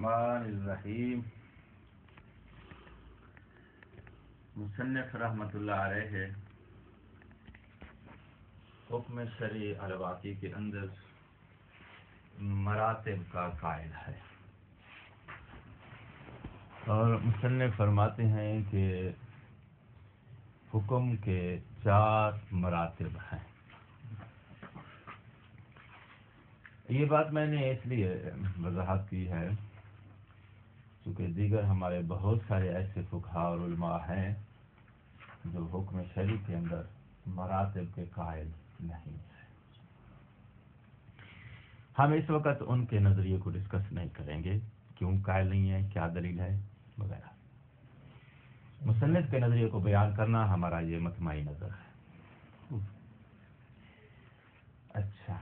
الرحمن الرحیم مصنف رحمۃ اللہ علیہ حکم شرعی الواقعی کے اندر مراتب کا قائل ہے، اور مصنف فرماتے ہیں کہ حکم کے 4 مراتب ہیں۔ یہ بات میں نے اس لیے وضاحت کی ہے کیونکہ دیگر ہمارے بہت سارے ایسے فقہاء اور علماء ہیں جو حکم شرعی کے اندر مراتب کے قائل نہیں ہیں۔ ہم اس وقت ان کے نظریے کو ڈسکس نہیں کریں گے، کیوں قائل نہیں ہے، کیا دلیل ہے وغیرہ۔ مصنف کے نظریے کو بیان کرنا ہمارا یہ مطمئن نظر ہے۔ اچھا،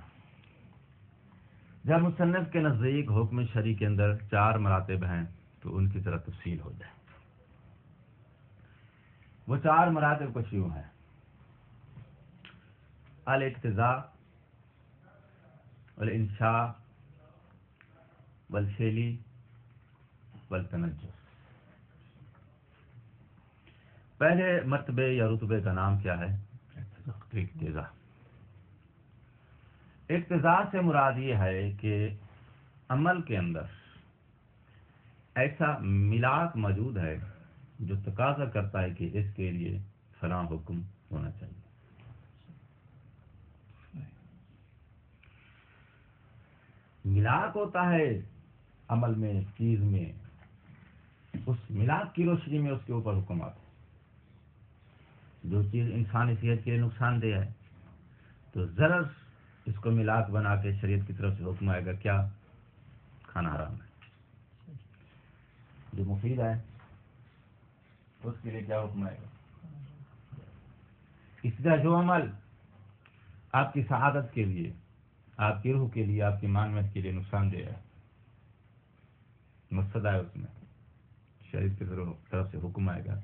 جب مصنف کے نزدیک حکم شرعی کے اندر 4 مراتب ہیں تو ان کی طرح تفصیل ہو جائے۔ وہ 4 مراتب کچھ یوں ہیں: الاقتضاء والانشاء والفعل والتنجس۔ پہلے مرتبے یا رتبے کا نام کیا ہے؟ اقتضاء۔ اقتضاء سے مراد یہ ہے کہ عمل کے اندر ایسا ملاک موجود ہے جو تقاضا کرتا ہے کہ اس کے لیے فلاں حکم ہونا چاہیے۔ ملاک ہوتا ہے عمل میں، چیز میں، اس ملاک کی روشنی میں اس کے اوپر حکم آتا ہے۔ جو چیز انسانی صحت کے لیے نقصان دہ ہے تو ضرر اس کو ملاک بنا کے شریعت کی طرف سے حکم آئے گا، کیا؟ کھانا حرام ہے۔ جو مفید ہے اس کے لیے کیا حکم آئے گا؟ اس طرح جو عمل آپ کی سعادت کے لیے، آپ کی روح کے لیے، آپ کی معنویت کے لیے نقصان دہ ہے، مقصد ہے اس میں، شریعت کی طرف سے حکم آئے گا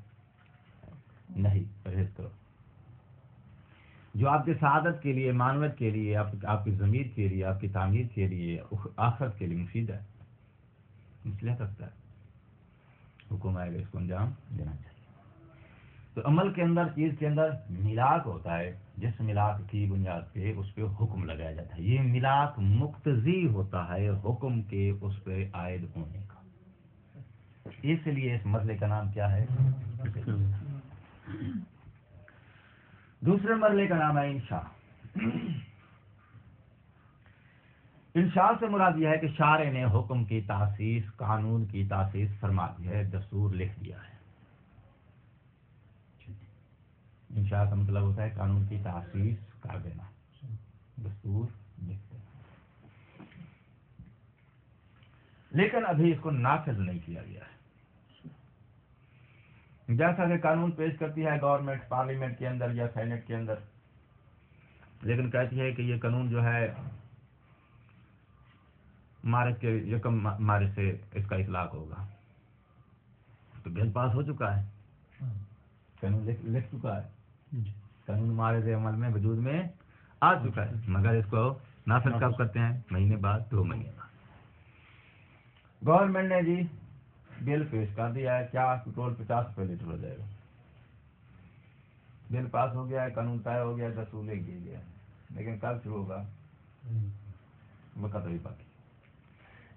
نہیں، پرہیز کرو۔ جو آپ کی سعادت کے لیے، معنویت کے لیے، آپ کی ضمیر کے لیے، آپ کی تعمیر کے لیے، آخرت کے لیے مفید ہے، مصلحت رکھتا ہے، حکم آئے گا، اس کو انجام دینا چاہیے۔ تو عمل کے اندر، چیز کے اندر ملاک ہوتا ہے، جس ملاک کی بنیاد پہ اس پہ حکم لگایا جاتا ہے۔ یہ ملاک مقتضی ہوتا ہے حکم کے اس پہ عائد ہونے کا، اس لیے اس مرحلے کا نام کیا ہے؟ دوسرے مرحلے کا نام ہے انشاء۔ انشاء سے مراد یہ ہے کہ شارع نے حکم کی تاسیس، قانون کی تاسیس فرما دی ہے، دستور لکھ دیا ہے۔ انشاء کا مطلب ہوتا ہے قانون کی تاسیس کر دینا، دستور لکھ دینا، لیکن ابھی اس کو نافذ نہیں کیا گیا ہے۔ جیسا کہ قانون پیش کرتی ہے گورنمنٹ پارلیمنٹ کے اندر یا سینٹ کے اندر، لیکن کہتی ہے کہ یہ قانون جو ہے مارچ کے 1 مارچ سے اس کا اطلاق ہوگا، تو بل پاس ہو چکا ہے، قانون لکھ چکا ہے، قانون مارچ عمل میں وجود میں آ چکا ہے، مگر اس کو نافذ کب کرتے ہیں؟ مہینے بعد، 2 مہینے بعد۔ گورنمنٹ نے جی بل پیش کر دیا ہے، کیا پٹرول 50 روپے لیٹر ہو جائے گا، بل پاس ہو گیا ہے، قانون طے ہو گیا، دستور لکھ دیا گیا، لیکن کب شروع ہوگا؟ وقت ابھی باقی۔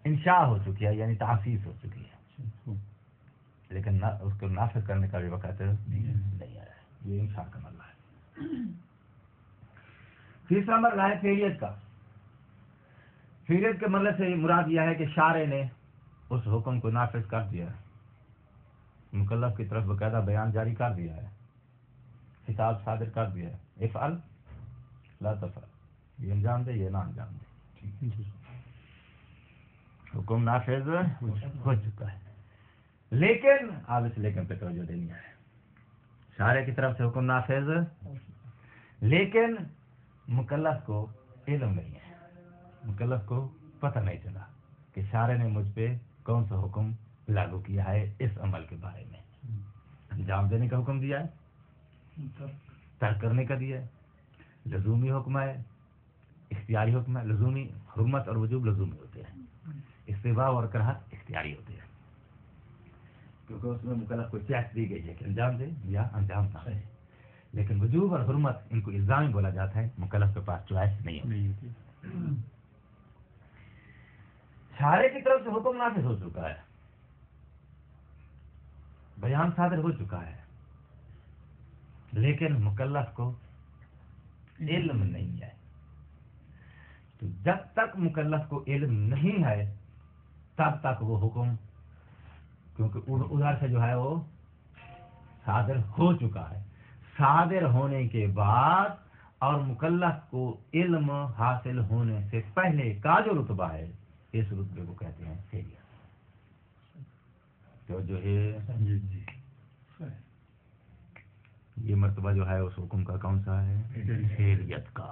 انشاء ہو چکی ہے، یعنی تاسیس ہو چکی ہے، لیکن اس کو نافذ کرنے کا بھی وقت نہیں آیا ہے۔ یہ انشاء کا مرحلہ ہے۔ تیسرا مرحلہ ہے فعلیت کا۔ فعلیت کے مرحلے سے مراد یہ ہے کہ شارع نے اس حکم کو نافذ کر دیا ہے، مکلف کی طرف باقاعدہ بیان جاری کر دیا ہے، خطاب صادر کر دیا ہے، افعل لا تفعل، یہ انجام دے، یہ نہ انجام دے، حکم نافذ ہو چکا ہے۔ لیکن آپ اس لیکن پہ توجہ دینی ہے، شارع کی طرف سے حکم نافذ، لیکن مکلف کو علم نہیں ہے، مکلف کو پتہ نہیں چلا کہ شارع نے مجھ پہ کون سا حکم لاگو کیا ہے اس عمل کے بارے میں۔ انجام دینے کا حکم دیا ہے، ترک کرنے کا دیا ہے، لزومی حکم ہے، اختیاری حکم ہے۔ لزومی، حرمت اور وجوب لزومی ہوتے ہیں، استحباب اور کراہت اختیاری ہوتے ہیں، کیونکہ اس میں مکلف کو چیک دی گئی ہے کہ انجام دے یا انجام نہ دے، لیکن وجوب اور حرمت ان کو الزامی بولا جاتا ہے، مکلف کے پاس چوائس نہیں ہوتی۔ شارع کی طرف سے حکم نافذ ہو چکا ہے، بیان صادر ہو چکا ہے، لیکن مکلف کو علم نہیں ہے۔ تو جب تک مکلف کو علم نہیں ہے تب تک وہ حکم، کیونکہ ادھر سے جو ہے وہ صادر ہو چکا ہے، صادر ہونے کے بعد اور مکلف کو علم حاصل ہونے سے پہلے کا جو رتبہ ہے اس رتبے کو کہتے ہیں فعلیت۔ تو جو ہے یہ مرتبہ جو ہے اس حکم کا کون سا ہے؟ فعلیت کا۔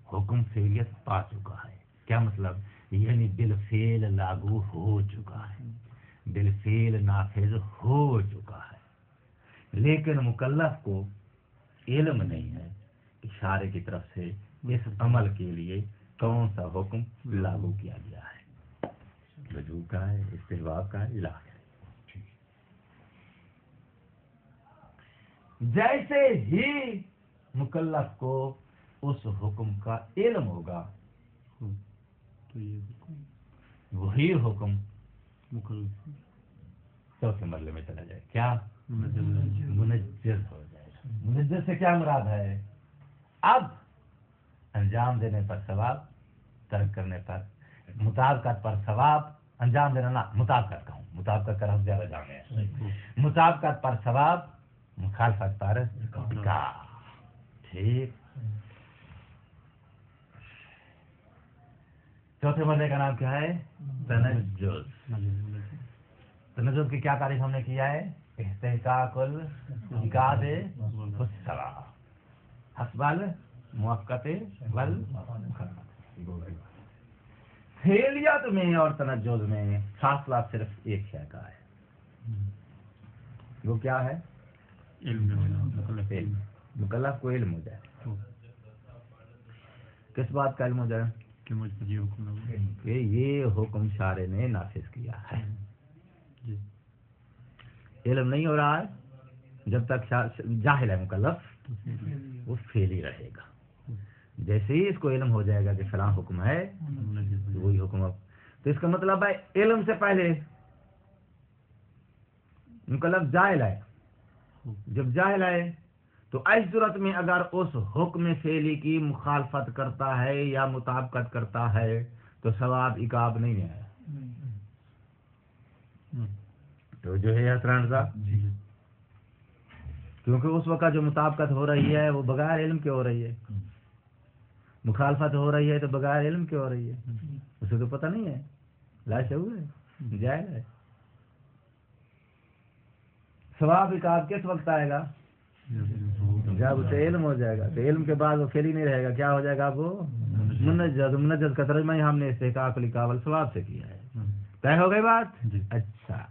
حکم فعلیت پا چکا ہے، کیا مطلب؟ یعنی بالفعل لاگو ہو چکا ہے، بالفعل نافذ ہو چکا ہے، لیکن مکلف کو علم نہیں ہے کہ شارع کی طرف سے اس عمل کے لیے کون سا حکم لاگو کیا گیا ہے، وجوب کا ہے، استحباب کا ہے، الہ۔ جیسے ہی مکلف کو اس حکم کا علم ہوگا وہی حکم چوتھے مرحلے میں چلا جائے، کیا؟ منجز ہو جائے گا۔ منجز سے کیا مراد ہے؟ اب انجام دینے پر ثواب، ترک کرنے پر مطابقت پر ثواب، انجام دینا نہ مطابقت کا ہوں، مطابقت کا ہم زیادہ جانے ہیں، مطابقت پر ثواب، مخالفت پر کا، ٹھیک۔ چوتھے مرحلے کا نام کیا ہے؟ تنجز۔ تنجز کی کیا تعریف ہم نے کیا ہے؟ استحقاق الانعقاد والثواب حسب المؤقت والمخالفت۔ فعلیت میں اور تنجز میں فاصلہ صرف ایک شے کا ہے، وہ کیا ہے؟ علم۔ مکلف کو علم ہو جائے، کس بات کا علم ہو جائے؟ کہ یہ حکم شارع نے نافذ کیا ہے۔ علم نہیں ہو رہا ہے جب تک جاہل ہے مکلف، وہ فعل ہی رہے گا۔ جیسے ہی اس کو علم ہو جائے گا کہ فلاں حکم ہے تو وہی حکم اب، تو اس کا مطلب ہے علم سے پہلے مکلف جاہل ہے، جب جاہل ہے تو اس صورت میں اگر اس حکم فعلی کی مخالفت کرتا ہے یا مطابقت کرتا ہے تو ثواب عقاب نہیں ہے، تو جو ہے حسران صاحب، کیونکہ اس وقت جو مطابقت ہو رہی ہے وہ بغیر علم کے ہو رہی ہے، مخالفت ہو رہی ہے تو بغیر علم کے ہو رہی ہے، اسے تو پتہ نہیں ہے، لا شعور ہے، جاہل ہے۔ ثواب عقاب کس وقت آئے گا؟ جب اسے علم ہو جائے گا، تو علم کے بعد وہ فعل ہی نہیں رہے گا، کیا ہو جائے گا؟ وہ منجز۔ منجز کا ترجمہ ہی ہم نے استحقاق الانعقاد والثواب سے کیا ہے۔ طے ہو گئی بات؟ اچھا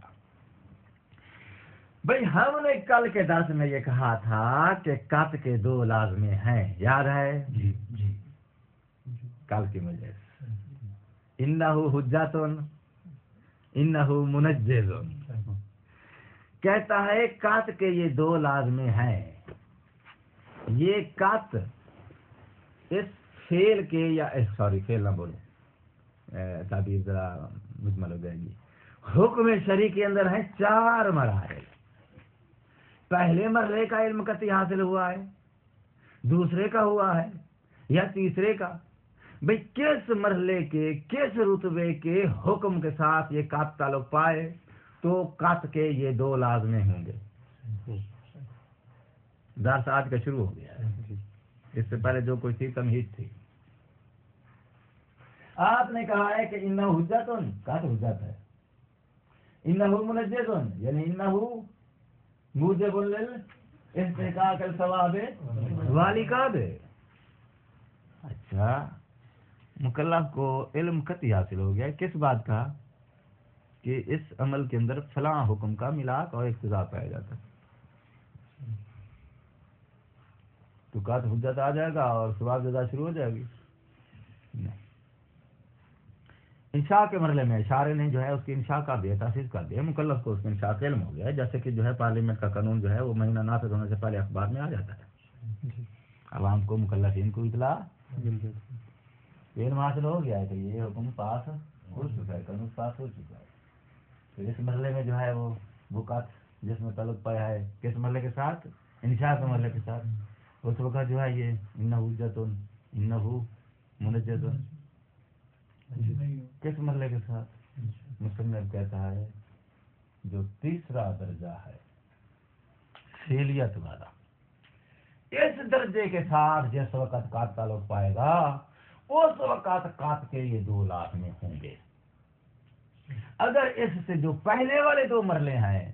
بھئی، ہم نے کل کے درس میں یہ کہا تھا کہ قط کے دو لازمے ہیں، یاد ہے؟ جی جی، کل کی مجلس، انہ حجۃ انہ منجز، کہتا ہے قط کے یہ دو لازمے ہیں، یہ قط اس فعل کے یا سوری فعل نہ بولو، تعبیر ذرا مجمل ہو جائے گی۔ حکم شرعی کے اندر ہے 4 مراحل، پہلے مرحلے کا علم قطعی حاصل ہوا ہے، دوسرے کا ہوا ہے یا تیسرے کا؟ بھئی کس مرحلے کے کس رتبے کے حکم کے ساتھ یہ قط تعلق پائے تو قط کے یہ 2 لازمے ہوں گے۔ درس آج کا شروع ہو گیا ہے، اس سے پہلے جو کوئی تھی تمہید تھی۔ آپ نے کہا ہے کہ انہ حجۃ، قط حجت ہے، انہ منجز یعنی انہ موجب للاستحقاق الثواب والعقاب۔ اچھا، مکلف کو علم قطعی حاصل ہو گیا، کس بات کا؟ کہ اس عمل کے اندر فلاں حکم کا ملاک اور اقتضا پایا جاتا ہے، تو قط حجت آ جائے گا اور ثواب جزا شروع ہو جائے گی؟ نہیں، انشاء کے مرحلے میں اشارے نے جو ہے اس کی انشاء کر دیا، تاسیس کر دیا، مکلف کو اس کی انشاء کا علم ہو گیا، جیسے کہ جو ہے پارلیمنٹ کا قانون جو ہے وہ مہینہ نافذ ہونے سے پہلے اخبار میں آ جاتا ہے، عوام کو، مکلفین کو اطلاع علم حاصل ہو گیا ہے کہ یہ حکم پاس ہو چکا ہے، قانون پاس ہو چکا ہے۔ تو اس مرحلے میں جو ہے وہ بکات جس میں تعلق پایا ہے کس مرحلے کے ساتھ؟ انشاء کے مرحلے کے ساتھ۔ اس وقت جو ہے یہ انہو حجتن، انہو منجتن، کس مرحلے کے ساتھ؟ مصنف کہتا ہے جو تیسرا درجہ ہے فعلیت والا، اس درجے کے ساتھ جس وقت کا تعلق پائے گا اس وقت قات کے یہ 2 لازمی ہوں گے۔ اگر اس سے جو پہلے والے 2 مرحلے ہیں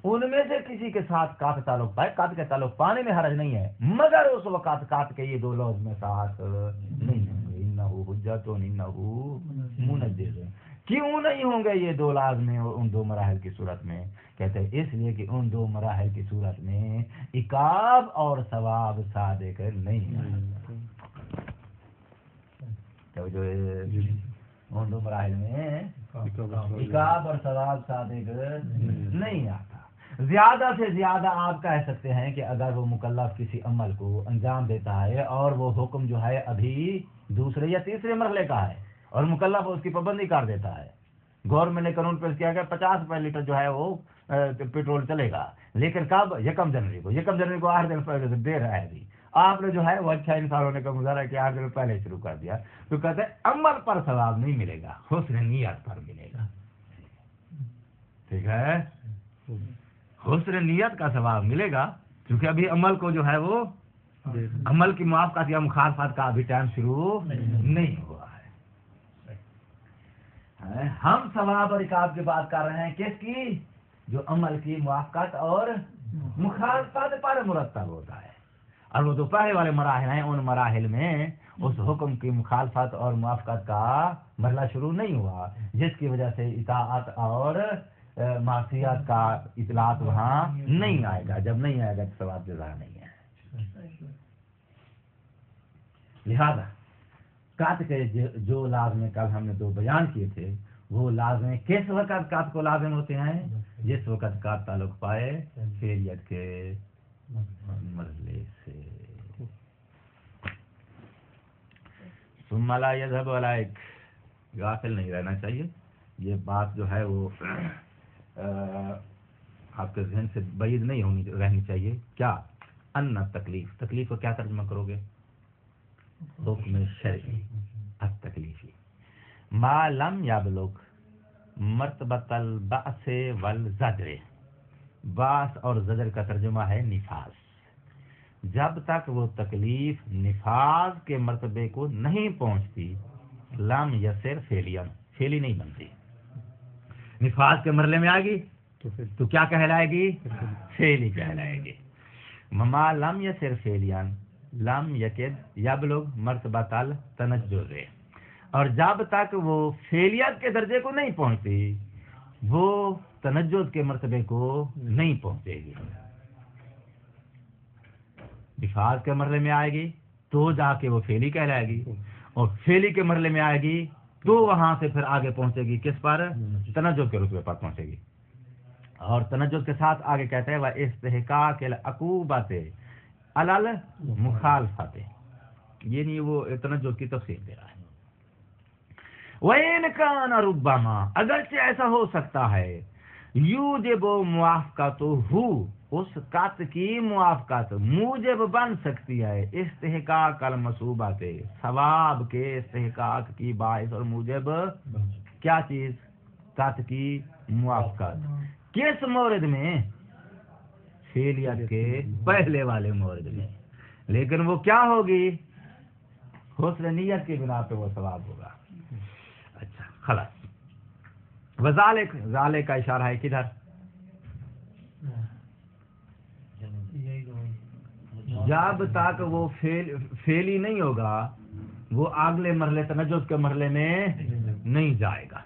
ان میں سے کسی کے ساتھ قات تعلق پائے، قات کے تعلق پانے میں حرج نہیں ہے، مگر اس وقت قات کے یہ 2 لفظ میں ساتھ نہیں ہوں گے، انہو حجت انہو منجز۔ کیوں نہیں ہوں گے یہ 2 لازمی ان 2 مراحل کی صورت میں؟ کہتے ہیں اس لیے کہ ان 2 مراحل کی صورت میں عقاب اور ثواب صادق نہیں ہے۔ جو ان 2 مراحل میں عقاب اور ثواب صادق نہیں آتا۔ زیادہ سے زیادہ آپ کہہ سکتے ہیں کہ اگر وہ مکلف کسی عمل کو انجام دیتا ہے اور وہ حکم جو ہے ابھی دوسرے یا تیسرے مرحلے کا ہے اور مکلف اس کی پابندی کر دیتا ہے، گورنمنٹ نے قانون پیش کیا کہ 50 روپے لیٹر جو ہے وہ پیٹرول چلے گا، لیکن کب؟ 1 جنوری کو۔ 1 جنوری کو 8 دن پہلے سے دیر ہے ابھی، آپ نے جو ہے وہ اچھا انسان ہونے کا مظاہرہ کیا، 8 دن پہلے شروع کر دیا، تو کہتے ہیں عمل پر ثواب نہیں ملے گا، حسن نیت پر ملے گا۔ ٹھیک ہے، حسن نیت کا ثواب ملے گا، کیونکہ ابھی عمل کو جو ہے وہ عمل کی موافقت یا مخالفت کا ابھی ٹائم شروع نہیں ہوا ہے۔ ہم ثواب اور عقاب کی بات کر رہے ہیں کس کی؟ جو عمل کی موافقت اور مخالفت پر مرتب ہوتا ہے، اور وہ جو پہلے والے مراحل ہیں ان مراحل میں اس حکم کی مخالفت اور موافقت کا مرحلہ شروع نہیں ہوا، جس کی وجہ سے اطاعت اور معصیت کا اطلاعات وہاں نہیں آئے گا۔ جب نہیں آئے گا تو ثواب جزا نہیں ہے۔ لہذا قات کے جو لازم کل ہم نے 2 بیان کیے تھے وہ لازم کس وقت قات کو لازم ہوتے ہیں؟ جس وقت قات تعلق پائے فعلیت کے مرحلے سے۔ ثم لا يذهب عليك، غافل نہیں رہنا چاہیے، یہ بات جو ہے وہ آپ کے ذہن سے بعید نہیں رہنی چاہیے۔ کیا؟ ان تکلیف، تکلیف کو کیا ترجمہ کرو گے؟ حکم شرعی، التکلیفی۔ ما لم یبلغ مرتبۃ البعث والزجر، بعث اور زجر کا ترجمہ ہے نفاذ۔ جب تک وہ تکلیف نفاذ کے مرتبے کو نہیں پہنچتی، لم یسر فعلیاً، فعلی نہیں بنتی۔ نفاذ کے مرحلے میں آئے گی تو کیا کہلائے گی؟ فعلی کہلائے گی۔ ما لم یسر فعلیاً لم یکد یبلغ مرتبۃ التنجز، اور جب تک وہ فعلیت کے درجے کو نہیں پہنچتی وہ تنجز کے مرتبے کو نہیں پہنچے گی۔ نفاذ کے مرحلے میں آئے گی تو جا کے وہ فعلی کہلائے گی، اور فعلی کے مرحلے میں آئے گی تو وہاں سے پھر آگے پہنچے گی کس پر؟ تنجز کے رتبے پر پہنچے گی۔ اور تنجز کے ساتھ آگے کہتے ہیں وَإِسْتِحْقَاقِ الْعُقُوبَةِ عَلَى الْمُخَالَفَةِ، یہ نہیں، وہ تنجز کی تفسیر دے رہا ہے۔ وَإِنْ كَانَ رُبَّمَا، اگرچہ ایسا ہو سکتا ہے، یوجب موافقتہ، اس قط کی موافقت موجب بن سکتی ہے استحقاق المصوبات، ثواب کے استحقاق کی باعث اور موجب کیا چیز؟ قط کی موافقت۔ کس مورد میں؟ فعلیت کے پہلے والے مورد میں، لیکن وہ کیا ہوگی؟ حسن نیت کی بنا پہ وہ ثواب ہوگا۔ اچھا خلاص، وذالک، ذالک کا اشارہ ہے کدھر؟ جب تک وہ فعلی نہیں ہوگا وہ اگلے مرحلے تنجز کے مرحلے میں نہیں جائے گا۔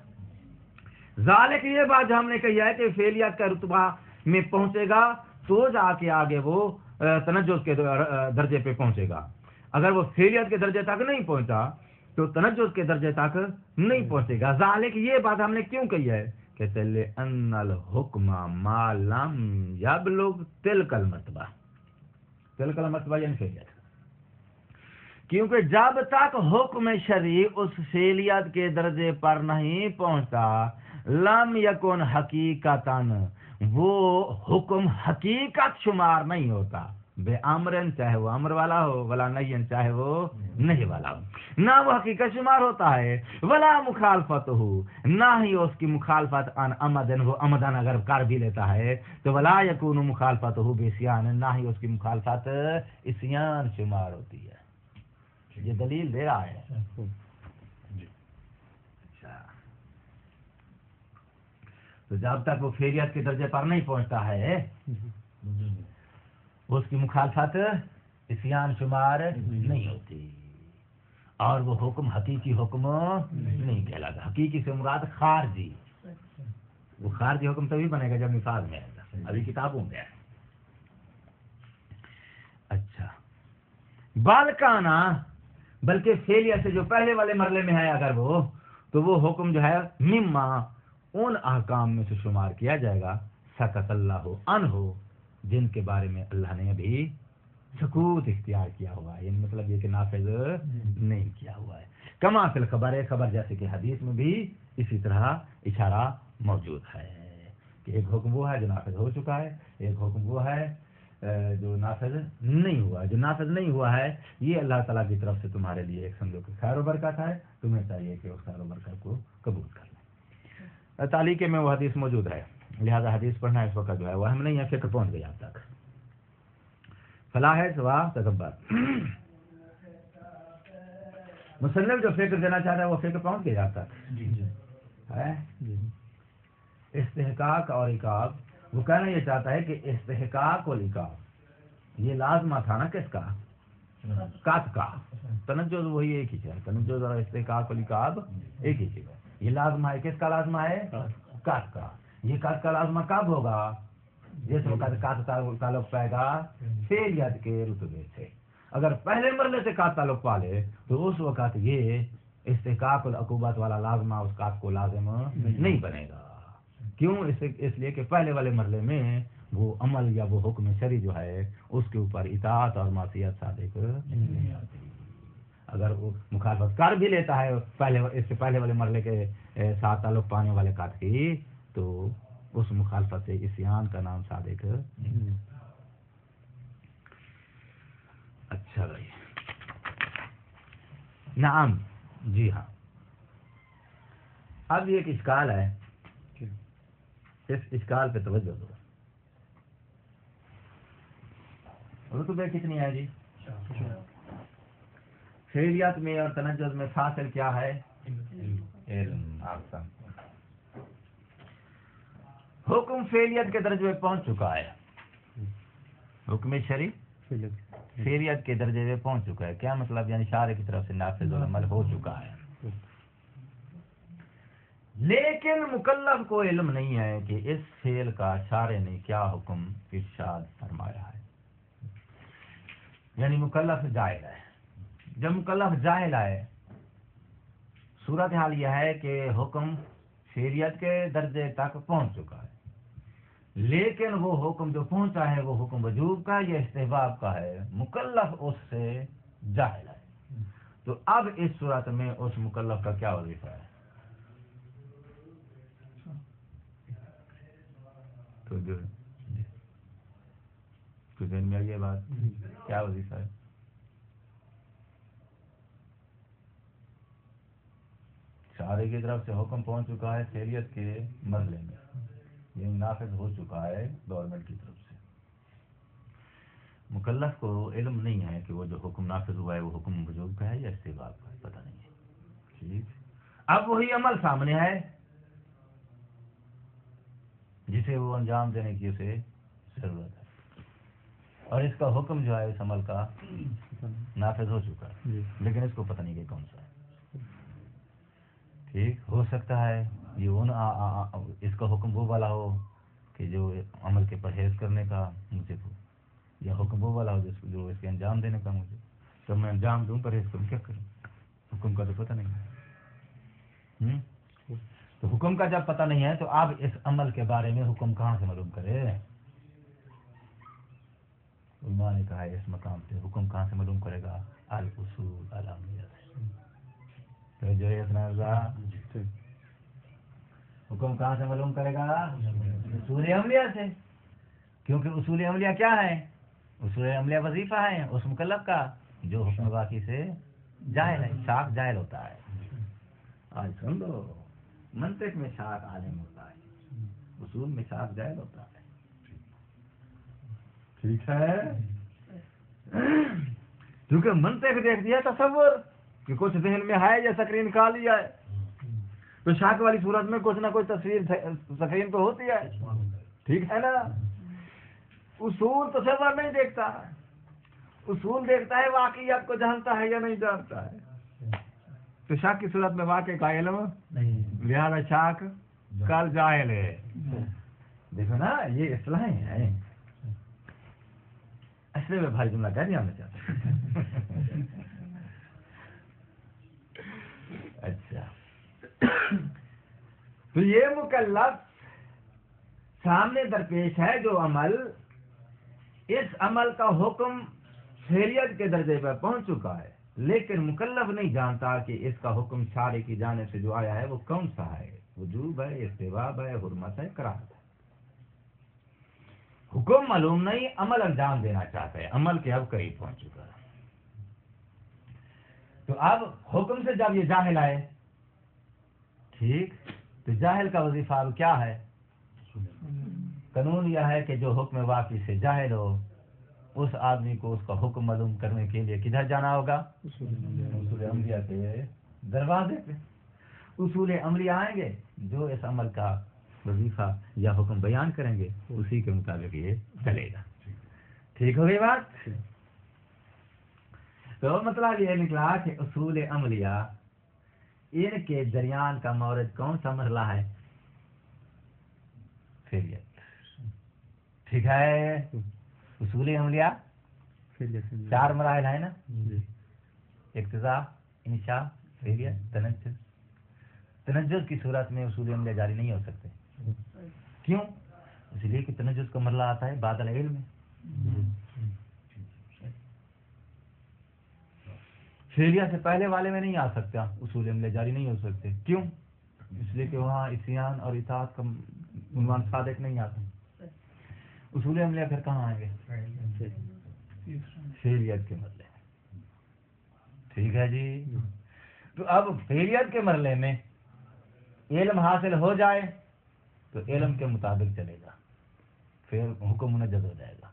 ذالک یہ بات جو ہم نے کہی ہے کہ فعلیت کا رتبہ میں پہنچے گا تو جا کے آگے وہ تنجز کے درجے پہ پہنچے گا۔ اگر وہ فعلیت کے درجے تک نہیں پہنچا تو تنجس کے درجے تک نہیں پہنچے گا. ذالک یہ بات ہم نے کیوں کہی ہے کہ لأن الحکم ما لم یبلغ تلک المرتبہ. تلک المرتبہ یعنی فعلیت. کیونکہ جب تک حکم شرعی اس فعلیت کے درجے پر نہیں پہنچتا لم یکن حقیقتاً وہ حکم حقیقت شمار نہیں ہوتا. بے امرن چاہے وہ امر والا ہو ولا نہین چاہے وہ نہیں والا ہو, نہ وہ حقیقت شمار ہوتا ہے. ولا مخالفت ہو, نہ ہی اس کی مخالفت ان امدن ہو, امدن اگر کر بھی لیتا ہے تو ولا یکون مخالفت ہو بیسیان, نہ ہی اس کی مخالفت اسیان شمار ہوتی ہے. یہ دلیل دے رہا ہے. تو جب تک وہ فعلیت کے درجے پر نہیں پہنچتا ہے اس کی مخالفت اسیان شمار نہیں ہوتی, اور وہ حکم حقیقی حکم نہیں کہلاتا. حقیقی سے مراد خارجی. وہ خارجی حکم تبھی بنے گا جب نفاذ میں آئے گا, ابھی کتابوں میں ہے. اچھا, بالکانا بلکہ فعلیت سے جو پہلے والے مرحلے میں ہے اگر وہ, تو وہ حکم جو ہے مما ان احکام میں سے شمار کیا جائے گا سکت اللہ عنہ, جن کے بارے میں اللہ نے ابھی سکوت اختیار کیا ہوا ہے. یعنی مطلب یہ کہ نافذ نہیں کیا ہوا ہے. کما فی الخبر ہے, خبر جیسے کہ حدیث میں بھی اسی طرح اشارہ موجود ہے کہ ایک حکم وہ ہے جو نافذ ہو چکا ہے, ایک حکم وہ ہے جو نافذ نہیں ہوا. جو نافذ نہیں ہوا ہے یہ اللہ تعالیٰ کی طرف سے تمہارے لیے ایک سمجھو کہ خیر و برکت ہے, تمہیں چاہیے کہ اس خیر و برکت کو قبول کر لیں. تعلیق میں وہ حدیث موجود ہے, لہذا حدیث پڑھنا اس وقت جو ہے وہ اہم نہیں ہے. فکر پہنچ گئی آپ تک. فلاح ہے سوا تکبر. مصنف جو فکر دینا چاہتا ہے وہ فکر پہنچ گئی آپ تک ہے. استحقاق اور عقاب, وہ کہنا یہ چاہتا ہے کہ استحقاق اور عقاب یہ لازمہ تھا نا کس کا, قط کا. تنجز وہی ایک ہی ہے, تنجز اور استحقاق اور عقاب ایک ہی چیز ہے. یہ لازمہ ہے کس کا لازمہ ہے, قط کا. یہ قط کا لازمہ کب ہوگا, جس وقت قط تعلق پائے گا فعلیت کے رتبے سے. اگر پہلے مرحلے سے قط تعلق پا لے تو اس وقت یہ استحقاق العقوبات والا لازمہ اس قط کو لازم نہیں بنے گا. کیوں, اس لیے کہ پہلے والے مرحلے میں وہ عمل یا وہ حکم شرعی جو ہے اس کے اوپر اطاعت اور معصیت صادق نہیں آتی. اگر وہ مخالفت کر بھی لیتا ہے اس سے پہلے والے مرحلے کے ساتھ تعلق پانے والے قط کی, تو اس مخالفت سے عصیان کا نام صادق. اچھا بھائی, نعم, جی ہاں. اب یہ ایک اشکال ہے, اس اشکال پہ توجہ دو. رتبے کتنی ہے جی؟ فعلیت میں اور تنجز میں فاصل کیا ہے؟ علم. حکم فعلیت کے درجے میں پہنچ چکا ہے. حکم شرعی فعلیت کے درجے میں پہنچ چکا ہے. کیا مطلب, یعنی شارع کی طرف سے نافذ العمل ہو چکا ہے. لیکن مکلف کو علم نہیں ہے کہ اس فعل کا شارع نے کیا حکم ارشاد فرمایا ہے. یعنی مکلف جاہل ہے. جب مکلف جاہل ہے, صورتحال یہ ہے کہ حکم فعلیت کے درجے تک پہنچ چکا ہے, لیکن وہ حکم جو پہنچا ہے وہ حکم وجوب کا یا استحباب کا ہے, مکلف اس سے جاہل ہے. تو اب اس صورت میں اس مکلف کا کیا وظیفہ ہے؟ تو جو ذہن میں آئی یہ بات, کیا وظیفہ ہے؟ شارع کی طرف سے حکم پہنچ چکا ہے فعلیت کے مرحلے میں, یعنی نافذ ہو چکا ہے گورنمنٹ کی طرف سے. مکلف کو علم نہیں ہے کہ وہ جو حکم نافذ ہوا ہے وہ حکم وجوب کا ہے یا استحباب کا ہے, پتہ نہیں ہے. ٹھیک, اب وہی عمل سامنے ہے جسے وہ انجام دینے کی اسے ضرورت ہے, اور اس کا حکم جو ہے اس عمل کا نافذ ہو چکا ہے, لیکن اس کو پتہ نہیں کہ کون سا ہے. ٹھیک, ہو سکتا ہے یہ اس کا حکم وہ والا ہو کہ جو عمل کے پرہیز کرنے کا مجھے ہو, یا حکم وہ والا ہو جو اس کے انجام دینے کا مجھے. تو میں انجام دوں, پرہیز کروں, کیا کروں؟ حکم کا تو پتہ نہیں ہے. تو حکم کا جب پتہ نہیں ہے تو آپ اس عمل کے بارے میں حکم کہاں سے معلوم کرے؟ علماء نے کہا ہے اس مقام پہ حکم کہاں سے معلوم کرے گا؟ الاصول العملیہ سے. تو جو حکم کہاں سے معلوم کرے گا؟ اصول عملیہ سے. کیونکہ اصول عملیہ کیا ہے؟ اصول عملیہ وظیفہ ہے اس مکلف کا جو حکم باقی سے جاہل ہے. شاک جاہل ہوتا ہے. آج سن لو، منطق میں شاک عالم ہوتا ہے، اصول میں شاک جاہل ہوتا ہے. ٹھیک ہے؟ کیونکہ منطق دیکھ دیا تصور کہ کچھ ذہن میں ہے یا سکرین نکال لیا ہے، تو شاک والی صورت میں کچھ نہ کچھ تصویر سکرین تو ہوتی ہے. ٹھیک ہے نا؟ اصول تصور نہیں دیکھتا، اصول دیکھتا ہے واقعیت کو جانتا ہے یا نہیں جانتا ہے. تو شاک کی صورت میں واقع کا علم نہیں، لہذا شاک کل جاہل ہے. دیکھو نا یہ اصطلاحیں ہیں. اصل میں بھائی جملہ کہہ دیا میں چاہتا. اچھا، تو یہ مکلف سامنے درپیش ہے جو عمل، اس عمل کا حکم فعلیت کے درجے پر پہنچ چکا ہے، لیکن مکلف نہیں جانتا کہ اس کا حکم شارع کی جانب سے جو آیا ہے وہ کون سا ہے. وجوب ہے، استحباب ہے، حرمت ہے، کراہت ہے. حکم معلوم نہیں، عمل انجام دینا چاہتا ہے، عمل کے اب قریب پہنچ چکا ہے. تو اب حکم سے جب یہ جاہل آئے، ٹھیک، تو جاہل کا وظیفہ اب کیا ہے؟ قانون یہ ہے کہ جو حکم واقعی سے جاہل ہو اس آدمی کو اس کا حکم معلوم کرنے کے لیے کدھر جانا ہوگا؟ اصول عملیہ کے دروازے پہ. اصول عملیہ آئیں گے جو اس عمل کا وظیفہ یا حکم بیان کریں گے، اسی کے مطابق یہ چلے گا. ٹھیک ہو گئی بات؟ تو مطلب یہ نکلا کہ اصول عملیہ ان کے درمیان کا مورد کون سا مرحلہ ہے؟ فعلیت. ٹھیک ہے؟ اصول عملیہ 4 مراحل ہے نا، اقتضاء، انشاء، فعلیت، تنجز. تنجز کی صورت میں اصول عملیہ جاری نہیں ہو سکتے. کیوں؟ اس لیے کہ تنجز کا مرحلہ آتا ہے بعد العلم میں. فعلیہ سے پہلے والے میں نہیں آ سکتا، اصول عملیہ جاری نہیں ہو سکتے. کیوں؟ اس لیے کہ وہاں عصیان اور اطاعت کا عنوان صادق نہیں آتا. اصول عملیہ پھر کہاں آئیں گے؟ فعلیت کے مرحلے میں. ٹھیک ہے جی؟ تو اب فعلیت کے مرحلے میں علم حاصل ہو جائے تو علم کے مطابق چلے گا، پھر حکم منجز ہو جائے گا.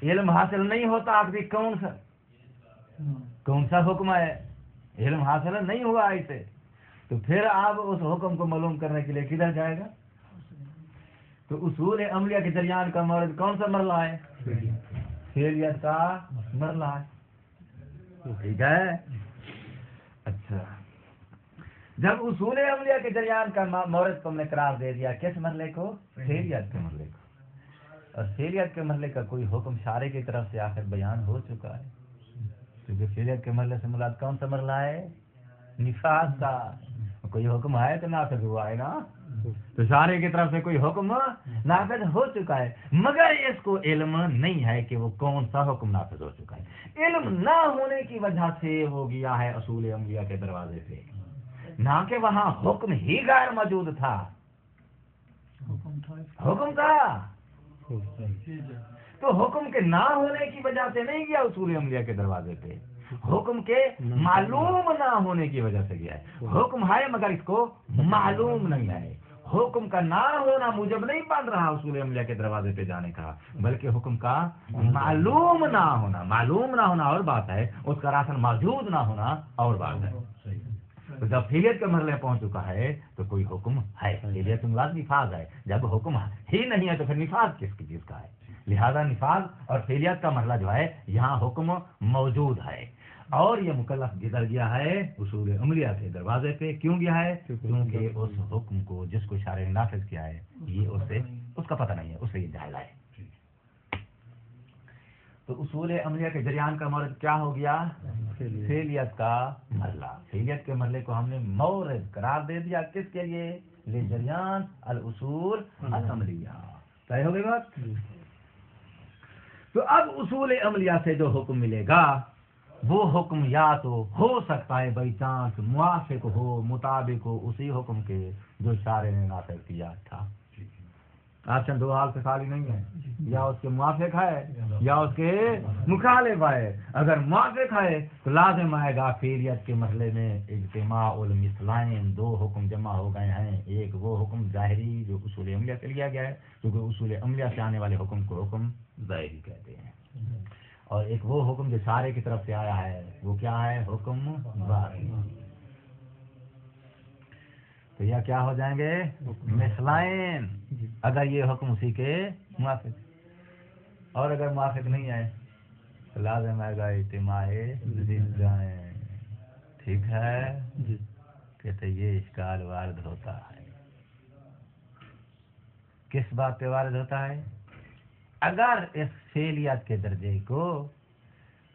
علم حاصل نہیں ہوتا آپ بھی کون سا حکم ہے، علم حاصل نہیں ہوا ایسے، تو پھر آپ اس حکم کو معلوم کرنے کے لیے کدھر جائے گا؟ تو اصول عملیہ کے درمیان کا مورد کون سا مرحلہ ہے؟ فعلیت کا مرحلہ ہے. ٹھیک ہے؟ اچھا، جب اصول عملیہ کے درمیان کا مورد کو ہم نے قرار دے دیا کس مرحلے کو؟ فعلیت کے مرحلے کو. اور فعلیت کے مرحلے کا کوئی حکم شارع کی طرف سے آخر بیان ہو چکا ہے، کیونکہ فعلیت کے مرحلے سے مراد کون سا مرحلہ ہے؟ نفاذ کا. کوئی حکم ہے تو نافذ ہوا ہے نا، تو شارع کی طرف سے کوئی حکم نافذ ہو چکا ہے، مگر اس کو علم نہیں ہے کہ وہ کون سا حکم نافذ ہو چکا ہے. علم نہ ہونے کی وجہ سے وہ گیا ہے اصول عملیہ کے دروازے پہ، نہ کہ وہاں حکم ہی غیر موجود تھا. حکم تھا تو حکم کے نہ ہونے کی وجہ سے نہیں گیا اصول عملیہ کے دروازے پہ، حکم کے معلوم نہ ہونے کی وجہ سے گیا ہے. حکم ہے مگر اس کو معلوم نہیں ہے. حکم کا نہ ہونا موجب نہیں بن رہا اصول عملیہ کے دروازے پہ جانے کا، بلکہ حکم کا معلوم نہ ہونا اور بات ہے، اس کا راسن موجود نہ ہونا اور بات ہے. تو جب فعلیت کے مرحلے پہنچ چکا ہے تو کوئی حکم ہے. فعلیت کے مراد نفاذ ہے. جب حکم ہی نہیں ہے تو پھر نفاذ کس چیز کا ہے؟ لہذا نفاذ اور فعلیت کا مرحلہ جو ہے یہاں حکم موجود ہے، اور یہ مکلف گزر گیا ہے اصول عملیہ کے دروازے پہ. کیوں گیا ہے؟ کیونکہ اس حکم کو جس کو شارع نے نافذ کیا ہے یہ اس کا پتہ نہیں ہے، اس سے یہ جاہل ہے. تو اصول عملیہ کے جریان کا مورد کیا ہو گیا؟ فعلیت کا مرحلہ. فعلیت کے مرحلے کو ہم نے مورد قرار دے دیا. کس کے لیے؟ لجریان الاصول العملیہ. صحیح ہو گئی بات؟ تو اب اصول عملیہ سے جو حکم ملے گا وہ حکم یا تو ہو سکتا ہے بائی چانس موافق ہو، مطابق ہو اسی حکم کے جو شارع نے نافذ کیا تھا. آپشن دو حال سے خالی نہیں ہے، یا اس کے موافق ہے یا اس کے مخالف ہے. اگر موافق ہے تو لازم آئے گا فعلیت کے مسئلے میں اجتماع المثلین، دو حکم جمع ہو گئے ہیں. ایک وہ حکم ظاہری جو اصول عملیہ سے لیا گیا ہے، کیونکہ اصول عملیہ سے آنے والے حکم کو حکم ظاہری کہتے ہیں، اور ایک وہ حکم جو شارع کی طرف سے آیا ہے وہ کیا ہے؟ حکم ظاہری. تو یہ کیا ہو جائیں گے؟ مثلین، اگر یہ حکم اسی کے موافق. اور اگر موافق نہیں ہے تو لازم آئے گا اجتماع ضدین. ٹھیک ہے؟ کہتے یہ اشکال وارد ہوتا ہے. کس بات پہ وارد ہوتا ہے؟ اگر اس فعلیت کے درجے کو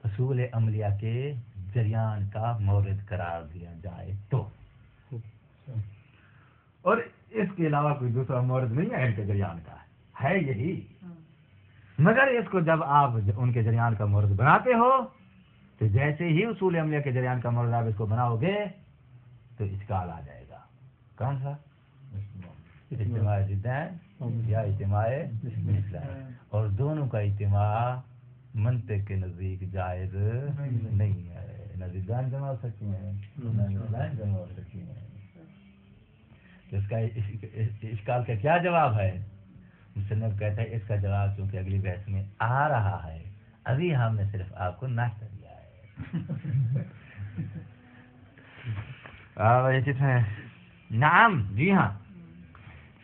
اصول عملیہ کے جریان کا مورد قرار دیا جائے تو، اور اس کے علاوہ کوئی دوسرا مورد نہیں ہے ان کے جریان کا، ہے یہی. مگر اس کو جب آپ ان کے جریان کا مورد بناتے ہو تو جیسے ہی اصول عملیہ کے جریان کا مورد آپ اس کو بناؤ گے تو اشکال آ جائے گا. کون سا؟ اجتماع ضدین یا اجتماع مثلین. اور دونوں کا اجتماع منطق کے نزدیک جائز نہیں ہے. نہ ضدین جمع ہو سکتی ہیں نہ مثلین جمع ہو سکتی ہیں. اس کا اشکال کا کیا جواب ہے؟ مصنف کہتا ہے اس کا جواب چونکہ اگلی بحث میں آ رہا ہے، ابھی ہم نے صرف آپ کو ناشتہ دیا ہے. نعم، جی ہاں.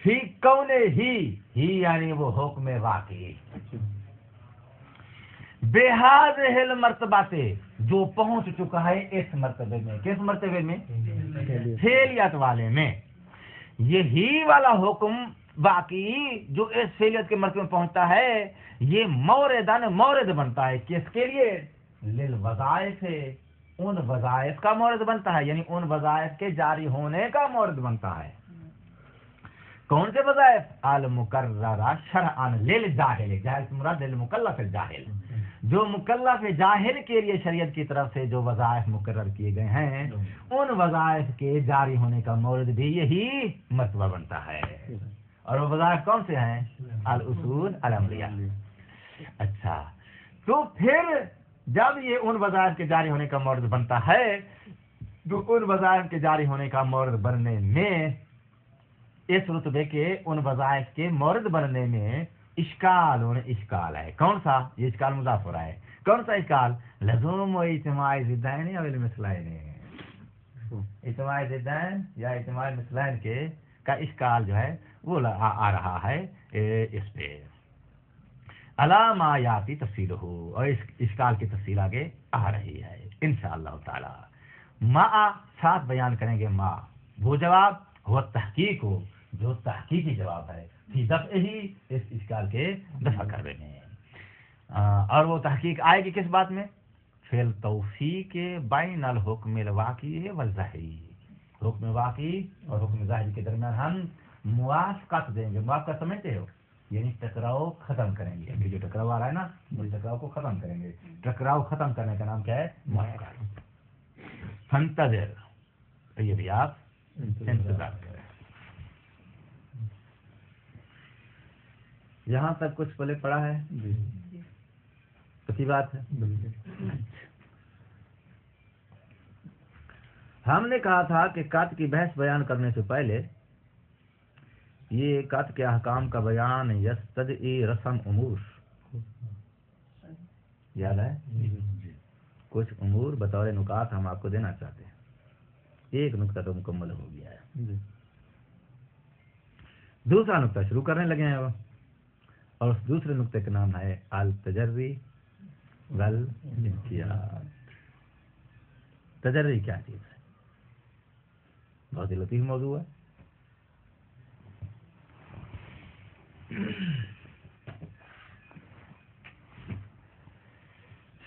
فی کون ہی یعنی وہ حکم واقعی بہذہ المرتبہ سے جو پہنچ چکا ہے اس مرتبے میں. کس مرتبے میں؟ فعلیت والے میں. یہی والا حکم واقعی جو اس فعلیت کے مرتبے میں پہنچتا ہے یہ مورد بنتا ہے. کس کے لیے؟ للوظائف، ان وظائف کا مورد بنتا ہے، یعنی ان وظائف کے جاری ہونے کا مورد بنتا ہے. کون سے وظائف؟ المقررہ شرعا للجاہل، جاہل سے مراد للمکلف الجاہل، جو مکلف جاہل کے لیے شریعت کی طرف سے جو وظائف مقرر کیے گئے ہیں ان وظائف کے جاری ہونے کا مورد بھی یہی مرتبہ بنتا ہے. اور وہ وظائف کون سے ہیں؟ الاصول العملیہ. اچھا، تو پھر جب یہ ان وظائف کے جاری ہونے کا مورد بنتا ہے تو ان وظائف کے جاری ہونے کا مورد بننے میں، اس رتبے کے ان وظائف کے مورد بننے میں اشکال ہے. کون سا؟ یہ اشکال مضاف ہو رہا ہے. کون سا اشکال؟ لزوم و اجتماع ضدین یا مثلین. اجتماع ضدین یا اجتماع مثلین کے کا اشکال جو ہے وہ آ رہا ہے اس پہ. علاماتی تفصیل ہو، اور اس اشکال کی تفصیل آگے آ رہی ہے انشاءاللہ تعالی. ما ساتھ بیان کریں گے ما وہ جواب وہ تحقیق ہو جو تحقیقی جواب ہے فی دفع ہی اس اشکال کے دفع کرنے میں. اور وہ تحقیق آئے گی کس بات میں؟ فی التوفیق بین الحکم الواقعی والظاہری. حکم واقعی اور حکم ظاہری کے درمیان ہم موافقت دیں گے. موافقت سمجھتے ہو؟ یعنی ٹکراؤ ختم کریں گے. ابھی جو ٹکراؤ آ رہا ہے نا اس ٹکراؤ کو ختم کریں گے. ٹکراؤ ختم کرنے کا نام کیا ہے؟ موافقت. فانتظر، یہ بھی آپ انتظار کریں. یہاں تک کچھ پلے پڑا ہے؟ کسی بات ہے؟ ہم نے کہا تھا کہ قط کی بحث بیان کرنے سے پہلے یہ قط کے احکام کا بیان یستدعی رسم امور، یاد ہے؟ کچھ امور بطور نکات ہم آپ کو دینا چاہتے ہیں. ایک نکتہ تو مکمل ہو گیا ہے، دوسرا نکتہ شروع کرنے لگے ہیں اور اس دوسرے نکتے کا نام ہے التجری والانقیاد. تجری کیا چیز ہے؟ بہت ہی لطیف موضوع ہے.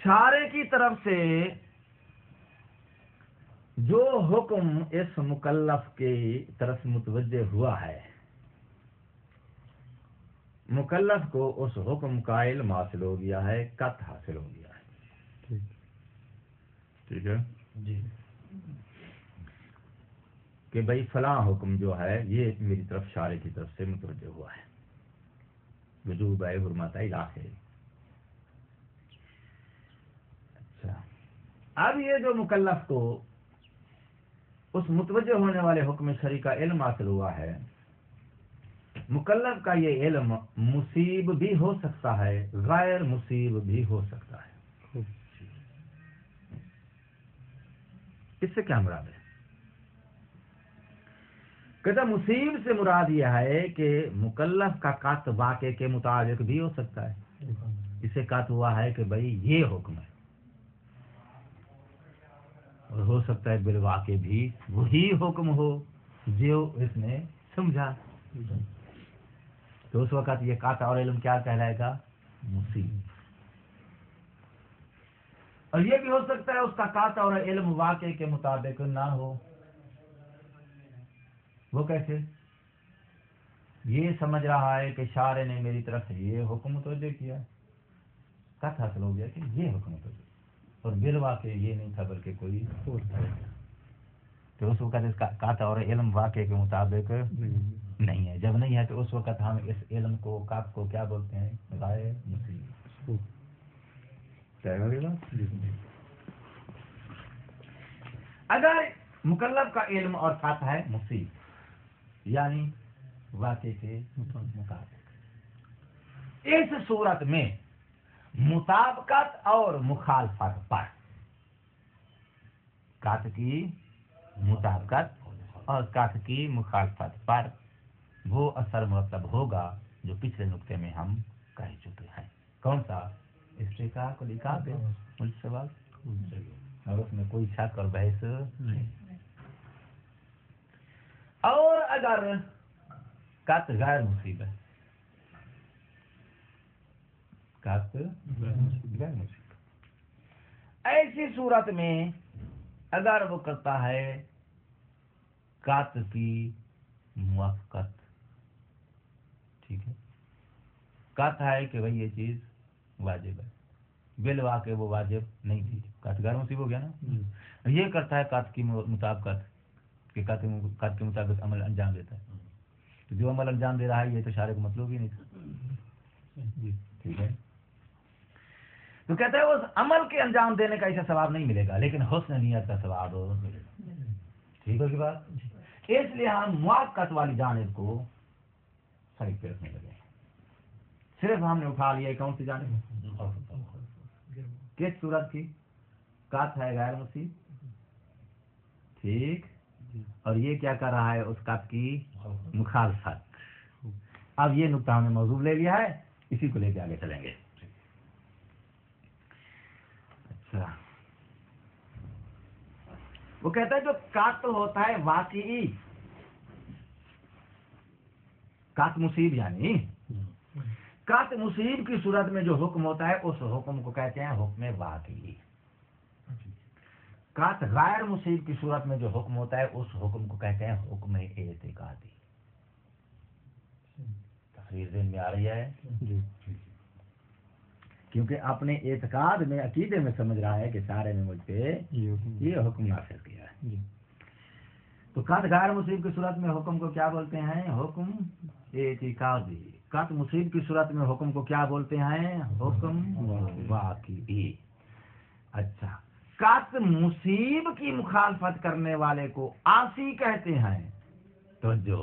شارع کی طرف سے جو حکم اس مکلف کی طرف متوجہ ہوا ہے، مکلف کو اس حکم کا علم حاصل ہو گیا ہے، قط حاصل ہو گیا ہے. ٹھیک ہے جی کہ بھائی فلاں حکم جو ہے یہ میری طرف شارع کی طرف سے متوجہ ہوا ہے، وجوب ہے، حرمت ہے، الہ. اچھا، اب یہ جو مکلف کو اس متوجہ ہونے والے حکم شرعی کا علم حاصل ہوا ہے، مکلف کا یہ علم مصیب بھی ہو سکتا ہے، غیر مصیب بھی ہو سکتا ہے. اس سے کیا مراد ہے؟ کہتا مصیب سے مراد یہ ہے کہ مکلف کا قط واقع کے مطابق بھی ہو سکتا ہے. اسے قط ہوا ہے کہ بھائی یہ حکم ہے، اور ہو سکتا ہے بالواقع بھی وہی حکم ہو جو اس نے سمجھا، تو اس وقت یہ قط اور علم کیا کہلائے گا؟ مصیب. اور یہ بھی ہو سکتا ہے اس کا قط اور علم واقع کے مطابق نہ ہو. وہ کیسے؟ یہ سمجھ رہا ہے کہ شارع نے میری طرف سے یہ حکم متوجہ کیا، قط حاصل ہو گیا کہ یہ حکم متوجہ، اور بالواقع یہ نہیں تھا بلکہ کوئی اور تھا. تو اس وقت اس کا قط اور علم واقع کے مطابق نہیں ہے. جب نہیں ہے تو اس وقت ہم اس علم کو قط کو کیا بولتے ہیں؟ غیر مصیب. اگر مکلف کا علم اور قط ہے مصیب یعنی واقع کے مطابق، اس صورت میں مطابقت اور مخالفت پر، قط کی مطابقت اور قط کی مخالفت پر وہ اثر مرتب ہوگا جو پچھلے نقطے میں ہم کہہ چکے ہیں. کون سا؟ استحقاق الاقاب سوال، اور اس میں کوئی شک اور بحث نہیں. اور اگر قط غیر مصیب ہے، قط غیر مصیب، ایسی صورت میں اگر وہ کرتا ہے قط کی موافقت، ٹھیک ہے، قط ہے کہ بھائی یہ چیز واجب ہے، بالواقع وہ واجب نہیں تھی، قط غیر مصیب ہو گیا نا. یہ کرتا ہے قط کی مطابقت کہ قط کے مطابق عمل انجام دیتا ہے، تو جو عمل انجام دے رہا ہے یہ تو شارع کو مطلوب ہی نہیں تھا. ٹھیک ہے، تو کہتے ہیں اس عمل کے انجام دینے کا اسے ثواب نہیں ملے گا، لیکن حسن نیت کا ثواب ملے گا. ٹھیک ہوگی بات؟ اس لیے ہم موافقت والی جانب کو سڑک پہ رکھنے لگے. صرف ہم نے اٹھا لیا کون سی جانب؟ کس صورت کی؟ قط ہے غیر مصیب، ٹھیک، اور یہ کیا کر رہا ہے؟ اس قط کی مخالفت. اب یہ نقطہ ہم نے موضوع لے لیا ہے، اسی کو لے کے آگے چلیں گے. اچھا، وہ کہتا ہے جو قط ہوتا ہے واقعی، قط مصیب یعنی قط مصیب کی صورت میں جو حکم ہوتا ہے اس حکم کو کہتے ہیں حکم واقعی. قط غیر مصیب کی صورت میں جو حکم ہوتا ہے اس حکم کو کہتے ہیں حکم اعتقادی. تصویر ذہن میں آ رہی ہے؟ کیونکہ اپنے اعتقاد میں، عقیدے میں سمجھ رہا ہے کہ سارے نے مجھ پہ یہ حکم نافذ کیا ہے. تو قط غیر مصیب کی صورت میں حکم کو کیا بولتے ہیں؟ حکم اعتقادی. قط مصیب کی صورت میں حکم کو کیا بولتے ہیں؟ حکم واقعی. اچھا، قط مصیب کی مخالفت کرنے والے کو عاصی کہتے ہیں، تو جو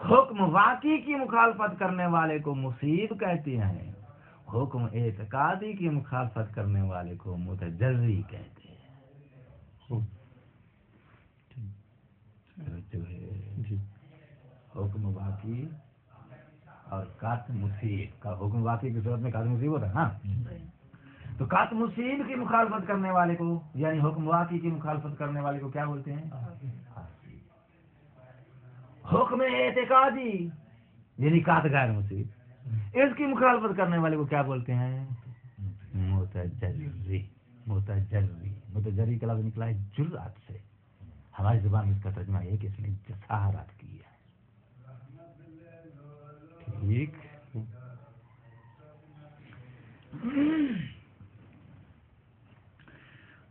حکم واقعی کی مخالفت کرنے والے کو مصیب کہتے ہیں، حکم اعتقادی کی مخالفت کرنے والے کو متجری کہتے ہیں. حکم واقعی اور قط مصیب کا، حکم واقعی کی صورت میں قط مصیب ہوتا ہے نا، تو قط مصیب کی مخالفت کرنے والے کو یعنی حکم واقعی کی مخالفت کرنے والے کو کیا بولتے ہیں؟ حکم اعتقادی یعنی قط غیر مصیب، اس کی مخالفت کرنے والے کو کیا بولتے ہیں؟ متجری. متجری کا لفظ نکلا ہے جرأت سے. ہماری زبان میں اس کا ترجمہ یہ ہے کہ اس نے جسارت کی ہے. ٹھیک.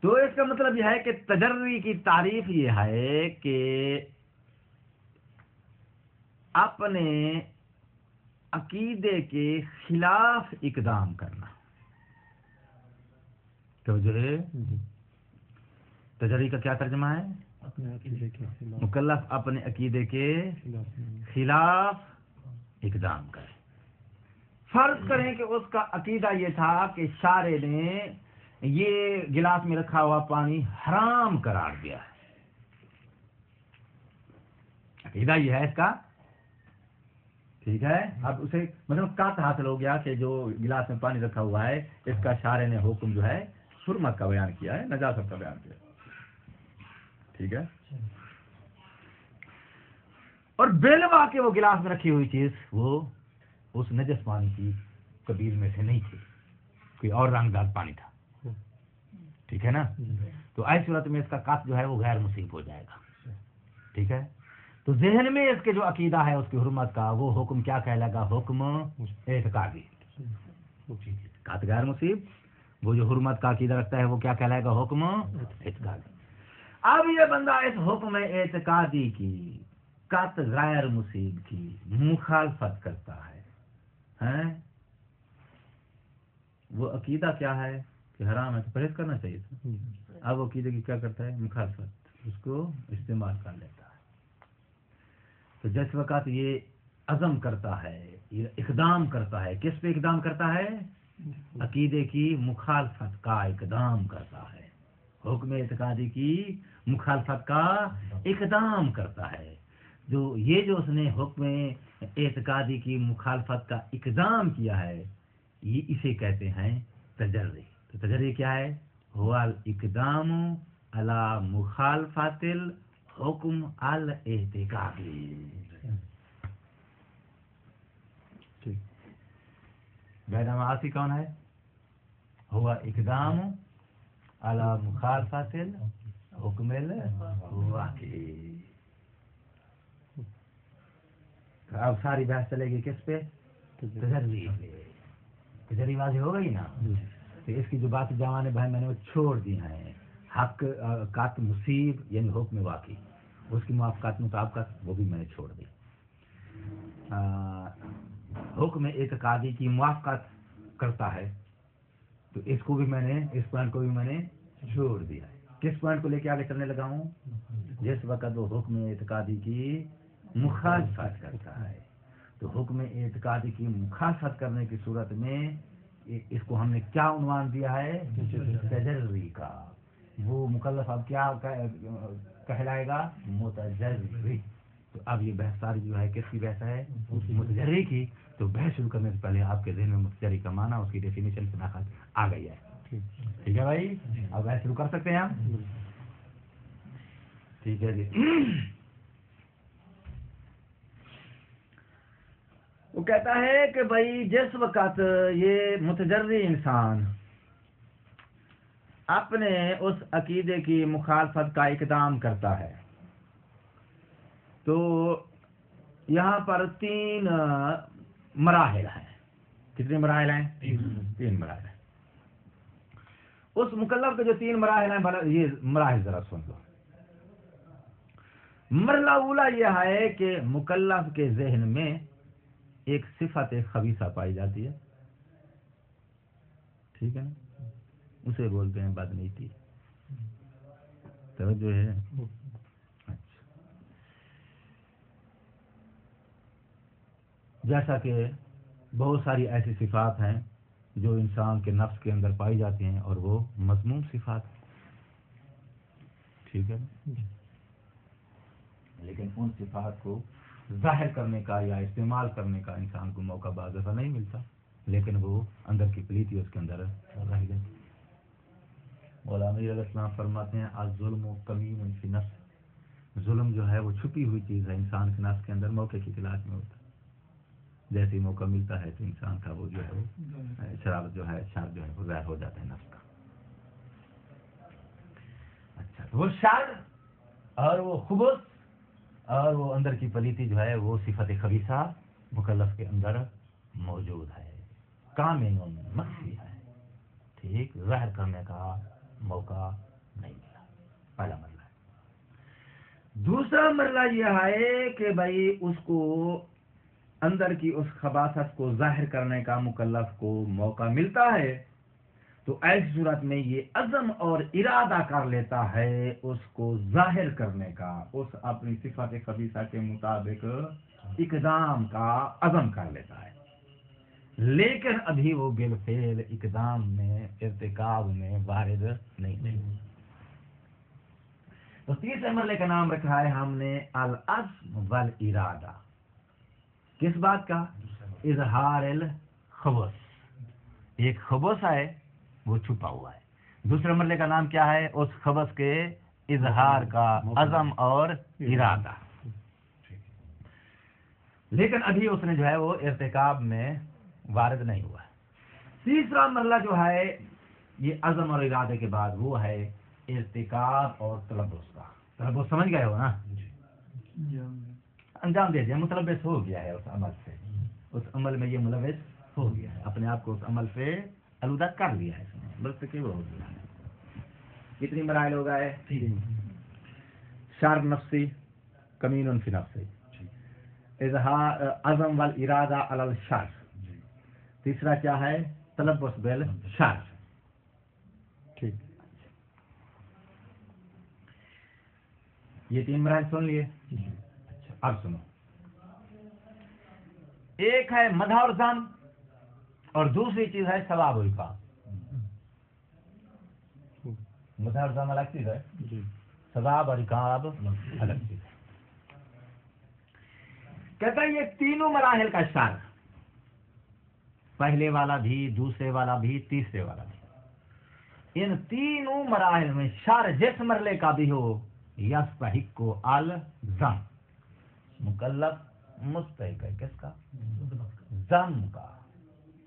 تو اس کا مطلب یہ ہے کہ تجری کی تعریف یہ ہے کہ اپنے عقیدے کے خلاف اقدام کرنا. تو جو ہے تجری کا کیا ترجمہ ہے؟ مکلف اپنے عقیدے کے خلاف اقدام کرے. فرض کریں کہ اس کا عقیدہ یہ تھا کہ شارع نے یہ گلاس میں رکھا ہوا پانی حرام قرار دیا ہے. عقیدہ یہ ہے اس کا. ٹھیک ہے. اب اسے مطلب قطع حاصل ہو گیا کہ جو گلاس میں پانی رکھا ہوا ہے اس کا شارع نے حکم جو ہے حرمت کا بیان کیا ہے, نجاست کا بیان کیا ہے. ٹھیک ہے. اور بیلوا کے وہ گلاس میں رکھی ہوئی چیز وہ اس نجس پانی کی قبیل میں سے نہیں تھی, کوئی اور رنگ دار پانی تھا. ٹھیک ہے نا. تو ایسی صورت میں اس کا قطع جو ہے وہ غیر مصیب ہو جائے گا. ٹھیک ہے. تو ذہن میں اس کے جو عقیدہ ہے اس کی حرمت کا وہ حکم کیا کہلائے گا؟ حکم اعتقادی. قطع غیر مصیب. وہ جو حرمت کا عقیدہ رکھتا ہے وہ کیا کہلائے گا؟ حکم اعتقادی. اب یہ بندہ اس حکم اعتقادی کی قطع غیر مصیب کی مخالفت کرتا ہے. وہ عقیدہ کیا ہے کہ حرام ہے تو پرہیز کرنا چاہیے تھا. اب وہ عقیدے کی کیا کرتا ہے؟ مخالفت. اس کو استعمال کر لیتا ہے. تو جس وقت یہ عزم کرتا ہے, یہ اقدام کرتا ہے, کس پہ اقدام کرتا ہے؟ عقیدے کی مخالفت کا اقدام کرتا ہے. حکم اعتقادی کی مخالفت کا اقدام کرتا ہے. جو اس نے حکم اعتقادی کی مخالفت کا اقدام کیا ہے یہ اسے کہتے ہیں تجری. تو تجری کیا ہے؟ ہوا الاقدام علی مخالفت الحکم الاعتقادی. غیر معاصی کون ہے؟ ہوا اقدام علی مخالفت الحکم الواقعی. اب ساری بحث چلے گی کس پہ؟ تجری پہ. تجری واضح ہو گئی نا. تو اس کی جو بات جوان بھائی میں نے وہ چھوڑ دی ہیں. حق قطع مصیب یعنی حکم واقعی اس کی موافقت مطابقت وہ بھی میں نے چھوڑ دی. حکم اعتقادی کی موافقت کرتا ہے تو اس کو بھی میں نے, اس پوائنٹ کو بھی میں نے چھوڑ دیا ہے. کس پوائنٹ کو لے کے آگے چلنے لگا ہوں؟ جس وقت وہ حکم اعتقادی کی مخالفت کرتا ہے. تو حکم اعتقادی کی مخالفت کرنے کی صورت میں اس کو ہم نے کیا عنوان دیا ہے؟ تجری کا. وہ مکلف اب کیا کہلائے گا؟ متجری. تو اب یہ بحث ساری جو ہے کس کی بحث ہے؟ متجری کی. تو بحث شروع کرنے سے پہلے آپ کے ذہن میں متجری کا معنی اس کی ڈیفینیشن شناخت آ گئی ہے. ٹھیک ہے بھائی. اب بحث شروع کر سکتے ہیں ہم. ٹھیک ہے جی. وہ کہتا ہے کہ بھائی جس وقت یہ متجری انسان اپنے اس عقیدے کی مخالفت کا اقدام کرتا ہے تو یہاں پر 3 مراحل ہیں. کتنے مراحل ہیں؟ 3 مراحل ہیں. اس مکلف کے جو 3 مراحل ہیں یہ مراحل ذرا سن لو. مرحلہ اولا یہ ہے کہ مکلف کے ذہن میں ایک صفت خبیثہ پائی جاتی ہے. ٹھیک ہے نا. اسے بولتے ہیں بدنیتی. توجہ ہے. اچھا. جیسا کہ بہت ساری ایسی صفات ہیں جو انسان کے نفس کے اندر پائی جاتی ہیں اور وہ مذموم صفات ہیں. ٹھیک ہے نا. لیکن ان صفات کو ظاہر کرنے کا یا استعمال کرنے کا انسان کو موقع بعض دفعہ نہیں ملتا, لیکن وہ اندر کی پلیتی اس کے اندر رہ گئی. مولانا امیر علیہ السلام فرماتے ہیں الظلم کمین فی نفس. ظلم جو ہے وہ چھپی ہوئی چیز ہے انسان کے نفس کے اندر, موقع کی تلاش میں ہوتا ہے. جیسے موقع ملتا ہے تو انسان کا وہ جو ہے وہ شراب جو ہے شر جو ہے وہ ظاہر ہو جاتا ہے نفس کا. اچھا وہ شر اور وہ خبث اور وہ اندر کی پلیتی جو ہے وہ صفت خبیثہ مکلف کے اندر موجود ہے. کامل مخفی ہے. ٹھیک ظاہر کرنے کا موقع نہیں ملا. پہلا مرحلہ ہے. دوسرا مرحلہ یہ ہے کہ بھائی اس کو اندر کی اس خباثت کو ظاہر کرنے کا مکلف کو موقع ملتا ہے تو ایسی صورت میں یہ عزم اور ارادہ کر لیتا ہے اس کو ظاہر کرنے کا، اس اپنی صفت خبیثہ کے مطابق اقدام کا عزم کر لیتا ہے، لیکن ابھی وہ بالفعل اقدام میں ارتکاب میں وارد نہیں. تو تیسرے مرحلے کا نام رکھا ہے ہم نے العزم والارادہ. کس بات کا؟ اظہار الخبث. ایک خبث ہے وہ چھپا ہوا ہے. دوسرے مرحلے کا نام کیا ہے؟ اس خبث کے اظہار کا عزم اور ارادہ. لیکن ابھی اس نے جو ہے وہ ارتکاب میں وارد نہیں ہوا ہے. تیسرا مرحلہ جو ہے یہ عزم اور ارادے کے بعد وہ ہے ارتکاب اور تلبس کا. تلبس سمجھ گئے ہو نا؟ انجام دے دیا، متلبس ہو گیا ہے اس عمل سے، اس عمل میں یہ ملوث ہو گیا ہے، اپنے آپ کو اس عمل سے آلودہ کر لیا ہے اس نے، بس کہ وہ ہو گیا ہے. کتنی مراحل ہو گئے؟ شر نفسی، کمین فی نفسی، اظہار عزم والارادہ علی الشر. تیسرا کیا ہے؟ تلبس بالشر. ٹھیک، یہ تین مراحل سن لیے. اب سنو، ایک ہے مدح اور ذم اور دوسری چیز ہے ثواب و عقاب. مدح اور ذم الگ چیز ہے، ثواب اور عقاب الگ چیز ہے. کہتا ہے یہ تینوں مراحل کا شر، پہلے والا بھی، دوسرے والا بھی، تیسرے والا بھی، ان تینوں مراحل میں شر جس مرحلے کا بھی ہو یستحق الذم، مکلف مستحق ہے کس کا؟ ذم کا،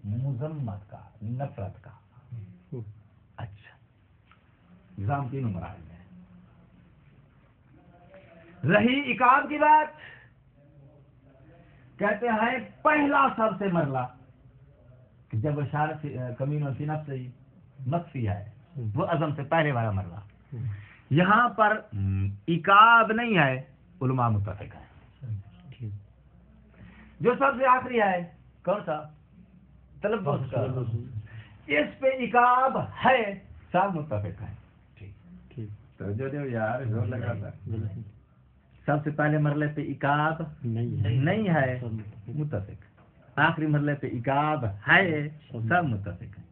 مذمت کا، نفرت کا. اچھا، ذم تینوں مراحل میں. رہی عقاب کی بات، کہتے ہیں پہلا سب سے مرحلہ کہ جب اشارت کمین فی نفسی مخفی ہے، وہ عزم سے پہلے والا مرحلہ. یہاں پر عقاب نہیں ہے، علماء متفق ہے. جو سب سے آخری ہے کون سا؟ تلبس کا، اس پہ عقاب ہے، سب متفق ہے. ٹھیک، تو جو یار زور لگا تھا. سب سے پہلے مرحلے پہ عقاب نہیں ہے، متفق. آخری مرحلے پہ عقاب ہے، سب متفق ہے.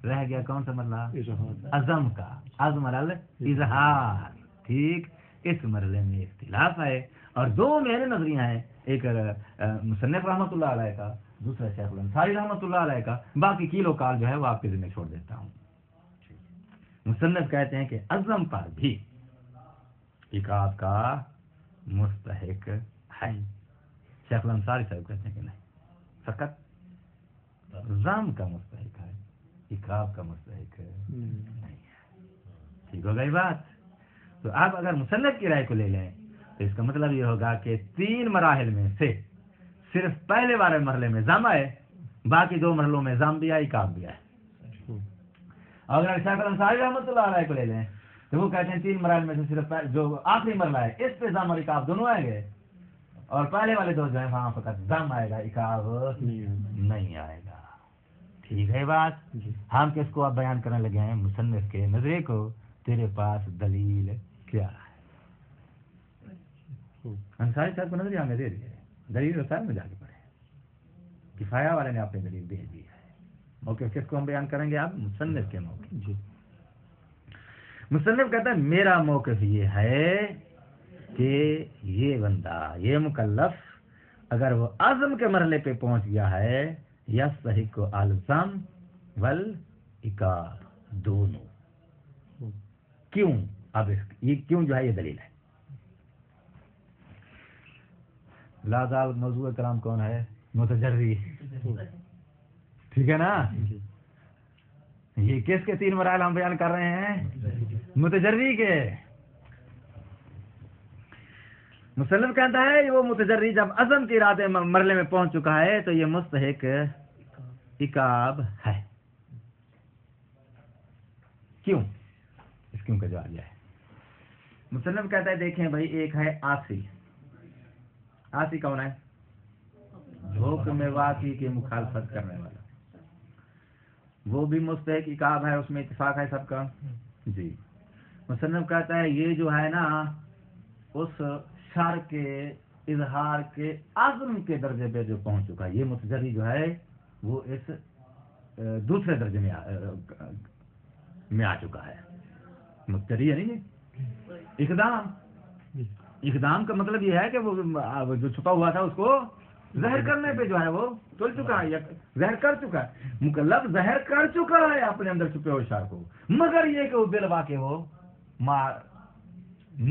رہ گیا کون سا مرحلہ؟ عزم کا، عزم الاظہار. ٹھیک، اس مرحلے میں اختلاف ہے اور دو میرے نظریہ ہیں، ایک مصنف رحمۃ اللہ علیہ کا، دوسرا شیخ الانصاری رحمۃ اللہ علیہ کا. باقی کیلو کال جو ہے وہ آپ کے ذمہ چھوڑ دیتا ہوں. مصنف کہتے ہیں کہ عزم پر بھی عقاب کا مستحق ہے. شیخ الانصاری صاحب کہتے ہیں کہ نہیں، فقط ذم کا مستحق ہے، عقاب کا مستحق نہیں ہے. ٹھیک ہو گئی بات؟ تو آپ اگر مصنف کی رائے کو لے لیں تو اس کا مطلب یہ ہوگا کہ تین مراحل میں سے صرف پہلے والے مرحلے میں ذم ہے، باقی دو مرحلوں میں ذم بھی ہے، عقاب بھی ہے. اگر شیخ الانصاری رحمۃ اللہ علیہ کو لے لیں تو وہ کہتے ہیں تین مراحل میں سے صرف جو آخری مرحلہ ہے اس پہ ذم اور عقاب دونوں آئیں گے، اور پہلے والے دو جو ہیں وہاں فقط ذم آئے گا، عقاب نہیں آئے گا. ٹھیک ہے بات؟ ہم کس کو اب بیان کرنے لگے ہیں؟ مصنف کے نظریے کو. تیرے پاس دلیل کیا ہے؟ انصاری صاحب کو نظریہ ہمیں دے دیے، دلیل رسائل میں جا کے پڑھے، کفایہ والے نے اپنی دلیل دے دی ہے. موقف کس کو ہم بیان کریں گے؟ آپ مصنف کے موقف. مصنف کہتا ہے میرا موقف یہ ہے کہ یہ بندہ، یہ مکلف اگر وہ عزم کے مرحلے پہ پہنچ گیا ہے یستحق الذم والعقاب دونوں. کیوں؟ اب یہ کیوں جو ہے یہ دلیل ہے. لازال موضوع کلام کون ہے؟ متجری، ٹھیک ہے نا؟ یہ کس کے 3 مراحل ہم بیان کر رہے ہیں؟ متجری کے۔ مصنف کہتا ہے وہ متجری جب عزم کے ارادے مرحلے میں پہنچ چکا ہے تو یہ مستحق عقاب ہے۔ کیوں؟ اس کیوں کا جواب یہ ہے۔ مصنف کہتا ہے دیکھیں بھائی، ایک ہے عاصی۔ عاصی کون ہے؟ حکم واقعی کی مخالفت کرنے والا، وہ بھی مستحق عقاب ہے، اس میں اتفاق ہے سب کا جی۔ مصنف کہتا ہے یہ جو ہے نا اس شر کے اظہار کے عزم کے درجے پہ جو پہنچ چکا ہے، یہ متجری جو ہے وہ اس دوسرے درجے میں آ چکا ہے۔ متجری ہے نہیں اقدام کا مطلب یہ ہے کہ وہ جو چھپا ہوا تھا اس کو ظاہر کرنے پہ جو ہے وہ تل چکا ہے یا ظاہر کر چکا ہے۔ مکلف ظاہر کر چکا ہے اپنے اندر چھپے ہوئے شر کو، مگر یہ کہ وہ بالواقع وہ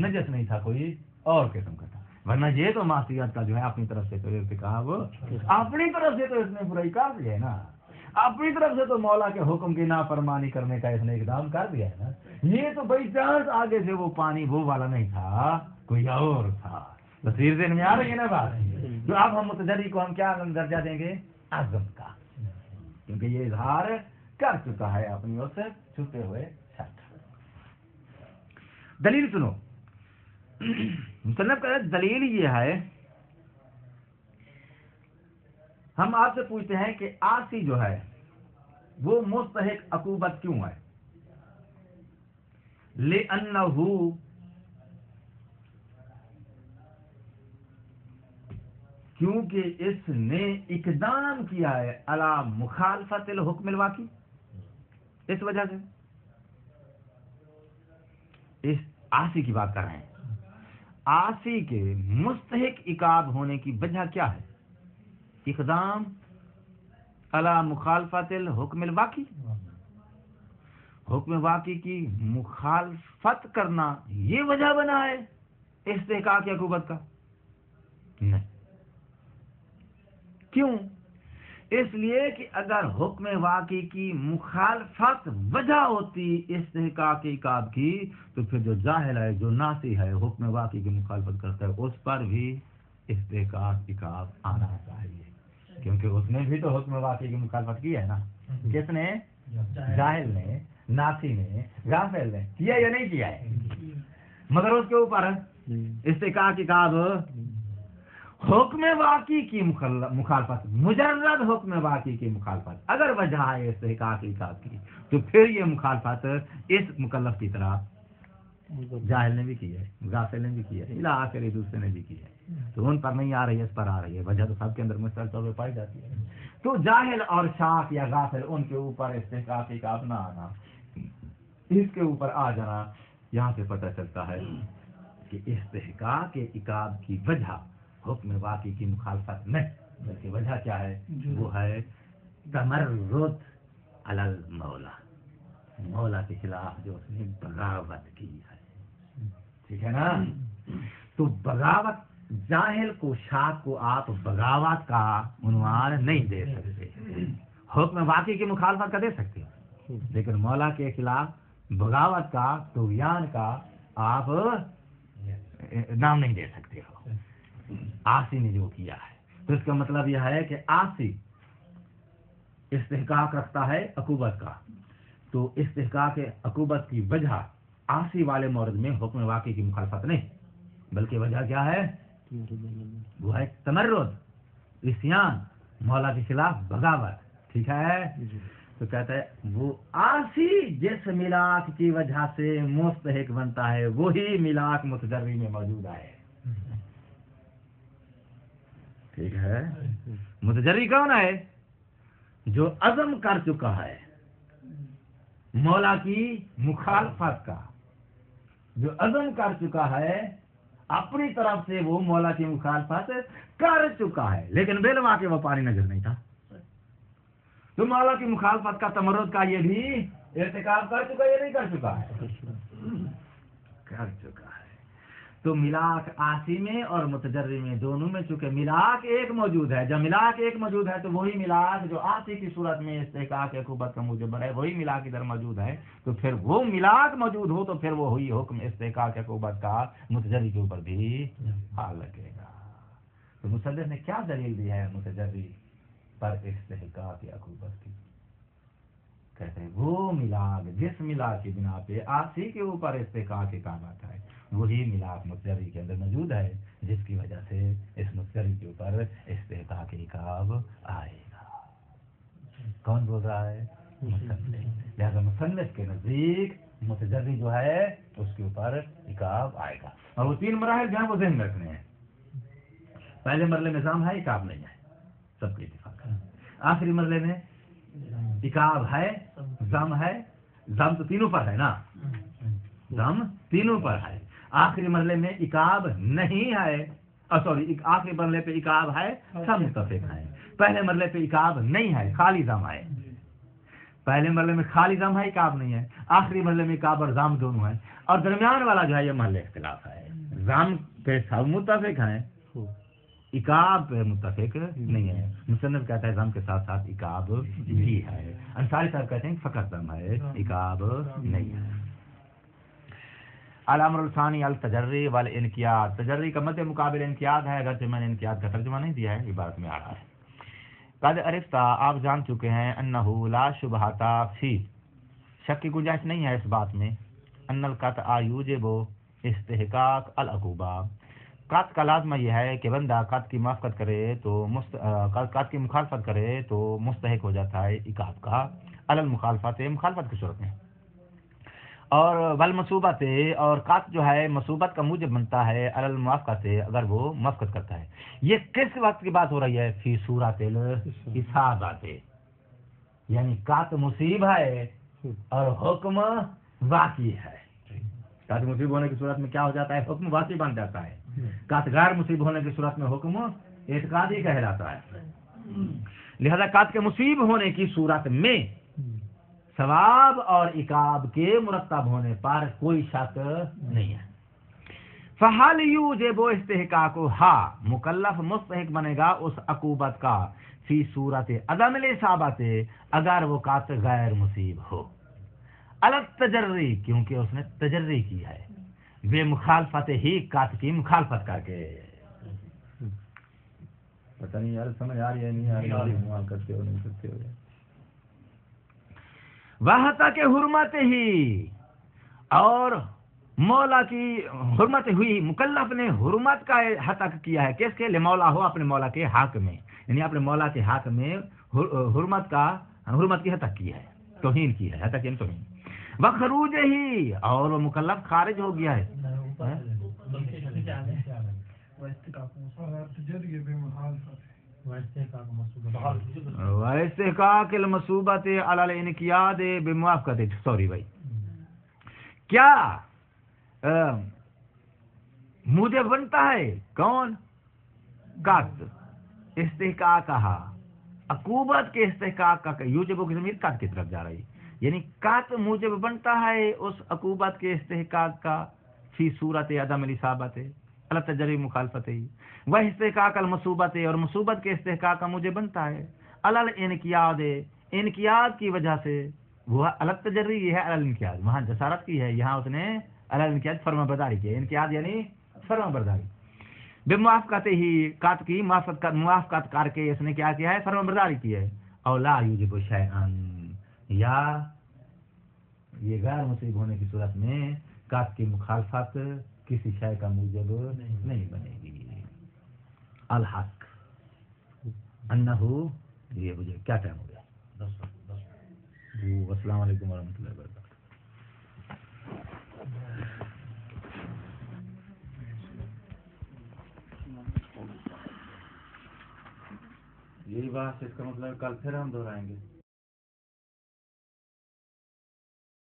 نجس نہیں تھا، کوئی اور قسم کا تھا، ورنہ یہ تو معصیت کا جو ہے اپنی طرف سے تو کہا وہ اپنی طرف سے تو اس نے برائی کر دی ہے نا، اپنی طرف سے تو مولا کے حکم کی نافرمانی کرنے کا اس نے اقدام کر دیا ہے نا۔ یہ تو بھائی چانس آگے سے وہ پانی وہ والا نہیں تھا، کوئی اور تھا۔ تصویر ذہن میں آ رہی ہے نا بات؟ تو اب ہم متجری کو ہم کیا درجہ دیں گے؟ عزم کا، کیونکہ یہ اظہار کر چکا ہے اپنی اور سے چھپے ہوئے شک۔ دلیل سنو، مصنف کا دلیل یہ ہے، ہم آپ سے پوچھتے ہیں کہ عاصی جو ہے وہ مستحق عقوبت کیوں ہے؟ لِأَنَّهُ، کیونکہ اس نے اقدام کیا ہے علی مخالفت الحکم الواقعی، اس وجہ سے اس عاصی کی بات کر رہے ہیں۔ عاصی کے مستحق عقاب ہونے کی وجہ کیا ہے؟ اقدام علی مخالفت الحکم الواقعی، حکم واقعی کی مخالفت کرنا یہ وجہ بنا ہے استحقاق عقوبت کا؟ نہیں۔ کیوں؟ اس لیے کہ اگر حکم واقعی کی مخالفت وجہ ہوتی استحقاق عقاب کی تو پھر جو جاہل ہے، جو ناسی ہے، حکم واقعی کی مخالفت کرتا ہے، اس پر بھی استحقاق عقاب آنا چاہیے، کیونکہ اس نے بھی تو حکم واقعی کی مخالفت کی ہے نا۔ کس نے؟ جاہل نے، ناسی نے، غافل نے کیا یا نہیں کیا ہے؟ مگر اس کے اوپر استحقاق عقاب حکم واقعی کی مخالفت، مجرد حکم واقعی کی مخالفت اگر وجہ ہے استحقاق عقاب کی، تو پھر یہ مخالفت اس مکلف کی طرح جاہل نے بھی کی ہے، غافل نے بھی کی ہے، الی آخر دوسرے نے بھی کی ہے، تو ان پر نہیں آ رہی ہے، اس پر آ رہی ہے۔ وجہ تو سب کے اندر مشترک طور پہ پائی جاتی ہے، تو جاہل اور شاک یا غافل ان کے اوپر استحقاق عقاب نہ آنا، اس کے اوپر آ جانا، یہاں سے پتہ چلتا ہے کہ استحقاق عقاب کی وجہ حکم واقعی کی مخالفت نہیں، بلکہ وجہ کیا ہے؟ وہ ہے تمرد علی المولا، مولا کے خلاف جو اس نے بغاوت کی ہے، ٹھیک ہے نا؟ تو بغاوت، جاہل کو، شاک کو آپ بغاوت کا عنوان نہیں دے سکتے، حکم واقعی کی مخالفت کا دے سکتے ہو، لیکن مولا کے خلاف بغاوت کا، طغیان کا آپ نام نہیں دے سکتے ہو۔ عاصی نے جو کیا ہے تو اس کا مطلب یہ ہے کہ عاصی استحقاق رکھتا ہے عقوبت کا، تو استحقاق عقوبت کی وجہ عاصی والے مورد میں حکم واقعی کی مخالفت نہیں، بلکہ وجہ کیا ہے؟ وہ ہے تمرد، عصیان، مولا کے خلاف بغاوت، ٹھیک ہے؟ تو کہتا ہے وہ عاصی جس ملاک کی وجہ سے مستحق بنتا ہے وہی ملاک متجری میں موجود ہے، ٹھیک ہے؟ متجری کون ہے؟ جو عزم کر چکا ہے مولا کی مخالفت کا، جو عزم کر چکا ہے اپنی طرف سے وہ مولا کی مخالفت کر چکا ہے، لیکن بالواقع وہ پانی نظر نہیں تھا، تو مولا کی مخالفت کا، تمرد کا یہ بھی ارتکاب کر چکا یا نہیں کر چکا ہے؟ کر چکا ہے۔ تو ملاک آسی میں اور متجری میں دونوں میں چونکہ ملاک ایک موجود ہے، جب ملاک ایک موجود ہے تو وہی ملاک جو آسی کی صورت میں استحقاق عقوبت کا موجب ہے وہی ملاک ادھر موجود ہے، تو پھر وہ ملاک موجود ہو تو پھر وہ ہوئی حکم استحقاق عقوبت کا متجری کے اوپر بھی حال لگے گا۔ تو مصنف نے کیا دلیل دی ہے متجری پر استحقاق عقوبت کی؟ کہتے ہیں وہ ملاک جس ملاک کی بنا پہ آسی کے اوپر استحقاق عقاب آتا ہے وہی ملاک متجری کے اندر موجود ہے، جس کی وجہ سے اس متجری کے اوپر استحقاق عقاب آئے گا۔ کون بول رہا ہے؟ مصنف۔ لہذا مصنف کے نزدیک متجری جو ہے اس کے اوپر عقاب آئے گا، اور وہ 3 مراحل جو ہیں وہ ذہن میں رکھنے ہیں۔ پہلے مرحلے میں ضم ہے، عقاب نہیں ہے، سب کے اتفاق ہے۔ آخری مرحلے میں عقاب ہے، ضم ہے، ضم تو تینوں پر ہے نا، ضم تینوں پر ہے۔ آخری مرحلے میں عقاب نہیں ہے، سوری آخری مرحلے پہ عقاب ہے، سب متفق ہیں۔ پہلے مرحلے پہ عقاب نہیں ہے، خالی ضم ہے۔ پہلے مرحلے میں خالی ضم ہے، عقاب نہیں ہے۔ آخری مرحلے میں عقاب اور ضم دونوں ہیں، اور درمیان والا جو ہے یہ محل اختلاف ہے۔ ضم پہ سب متفق ہیں، عقاب پہ متفق نہیں ہے۔ مصنف کہتا ہے ضم کے ساتھ ساتھ عقاب بھی ہے، انصاری صاحب کہتے ہیں فقط ضم ہے، عقاب نہیں ہے۔ الامر الثانی التجری والانقیاد، تجری کا مد مقابل انقیاد ہے، اگرچہ میں نے انقیاد کا ترجمہ نہیں دیا ہے، عبارت میں آ رہا ہے۔ قد عرفت، آپ جان چکے ہیں، انہ لا شبہۃ فی، شک کی گنجائش نہیں ہے اس بات میں، ان القطع یوجب استحقاق العقوبہ، قط کا لازمہ یہ ہے کہ بندہ قط کی موافقت کرے تو قط کی مخالفت کرے تو مستحق ہو جاتا ہے عقاب کا، علی المخالفت، مخالفت کی صورت میں، اور والمصوبت، اور قط جو ہے مصوبت کا موجب بنتا ہے، علی الموافقت، اگر وہ موافقت کرتا ہے۔ یہ کس وقت کی بات ہو رہی ہے؟ فی صورت الاصابت، یعنی قط مصیب ہے اور حکم واقع ہے۔ قط مصیب ہونے کی صورت میں کیا ہو جاتا ہے؟ حکم واقع بن جاتا ہے۔ قط غیر مصیب ہونے کی صورت میں حکم اعتقادی کہلاتا ہے۔ لہذا قط کے مصیب ہونے کی صورت میں ثواب اور عقاب کے مرتب ہونے پر کوئی شک نہیں ہے۔ فحال یوجب استحقاقها، مکلف مستحق بنے گا اس عقوبت کا، فی صورت عدم الاصابت، اگر وہ قط غیر مصیب ہو، الگ تجری، کیونکہ اس نے تجری کی ہے، بے مخالفت ہی، قط کی مخالفت کر کے۔ پتہ نہیں یار سمجھ آ رہی ہے نہیں آ رہی، کرتے ہو نہیں کرتے ہو۔ وحتا کے حرمت ہی، اور مولا کی حرمت ہوئی، مکلف نے حرمت کا حتق کیا ہے، کس کے لیے؟ مولا ہو، اپنے مولا کے حق میں، یعنی اپنے مولا کے حق میں حرمت کی حتق کی ہے، توہین کی ہے، حتق یعنی توہین۔ وخروج ہی، اور وہ مکلف خارج ہو گیا ہے، واستحقاق المصوبت علی الانقیاد بموافقت، سوری بھائی، کیا موجب بنتا ہے کون؟ قط استحقاق کہا، عقوبت کے استحقاق کا، یوجب کی ضمیر قط کی طرف جا رہی، یعنی قط موجب بنتا ہے اس عقوبت کے استحقاق کا، فی صورت عدم الاصابت، علی تجری مخالفت، وہ استحقاق المصوبت، اور مصوبت کے استحقاق کا موجب بنتا ہے، علی الانقیاد، انقیاد کی وجہ سے، وہ الگ تجری یہ ہے، علی الانقیاد، وہاں جسارت کی ہے، یہاں اس نے علی الانقیاد فرما برداری کی ہے، انقیاد یعنی فرما برداری، بے موافقت ہی، قط کی موافقت کر کے اس نے کیا کیا ہے؟ فرما برداری کی ہے، اور لا یوجب شیئا، یا یہ غیر مصیب ہونے کی صورت میں قط کی مخالفت کسی شے کا موجب نہیں بنے گی۔ الحق انہو، یہ مجھے کیا ٹائم ہو گیا؟ السلام علیکم ورحمۃ اللہ وبرکاتہ۔ یہی بات، اس کا مطلب کل پھر ہم دہرائیں گے۔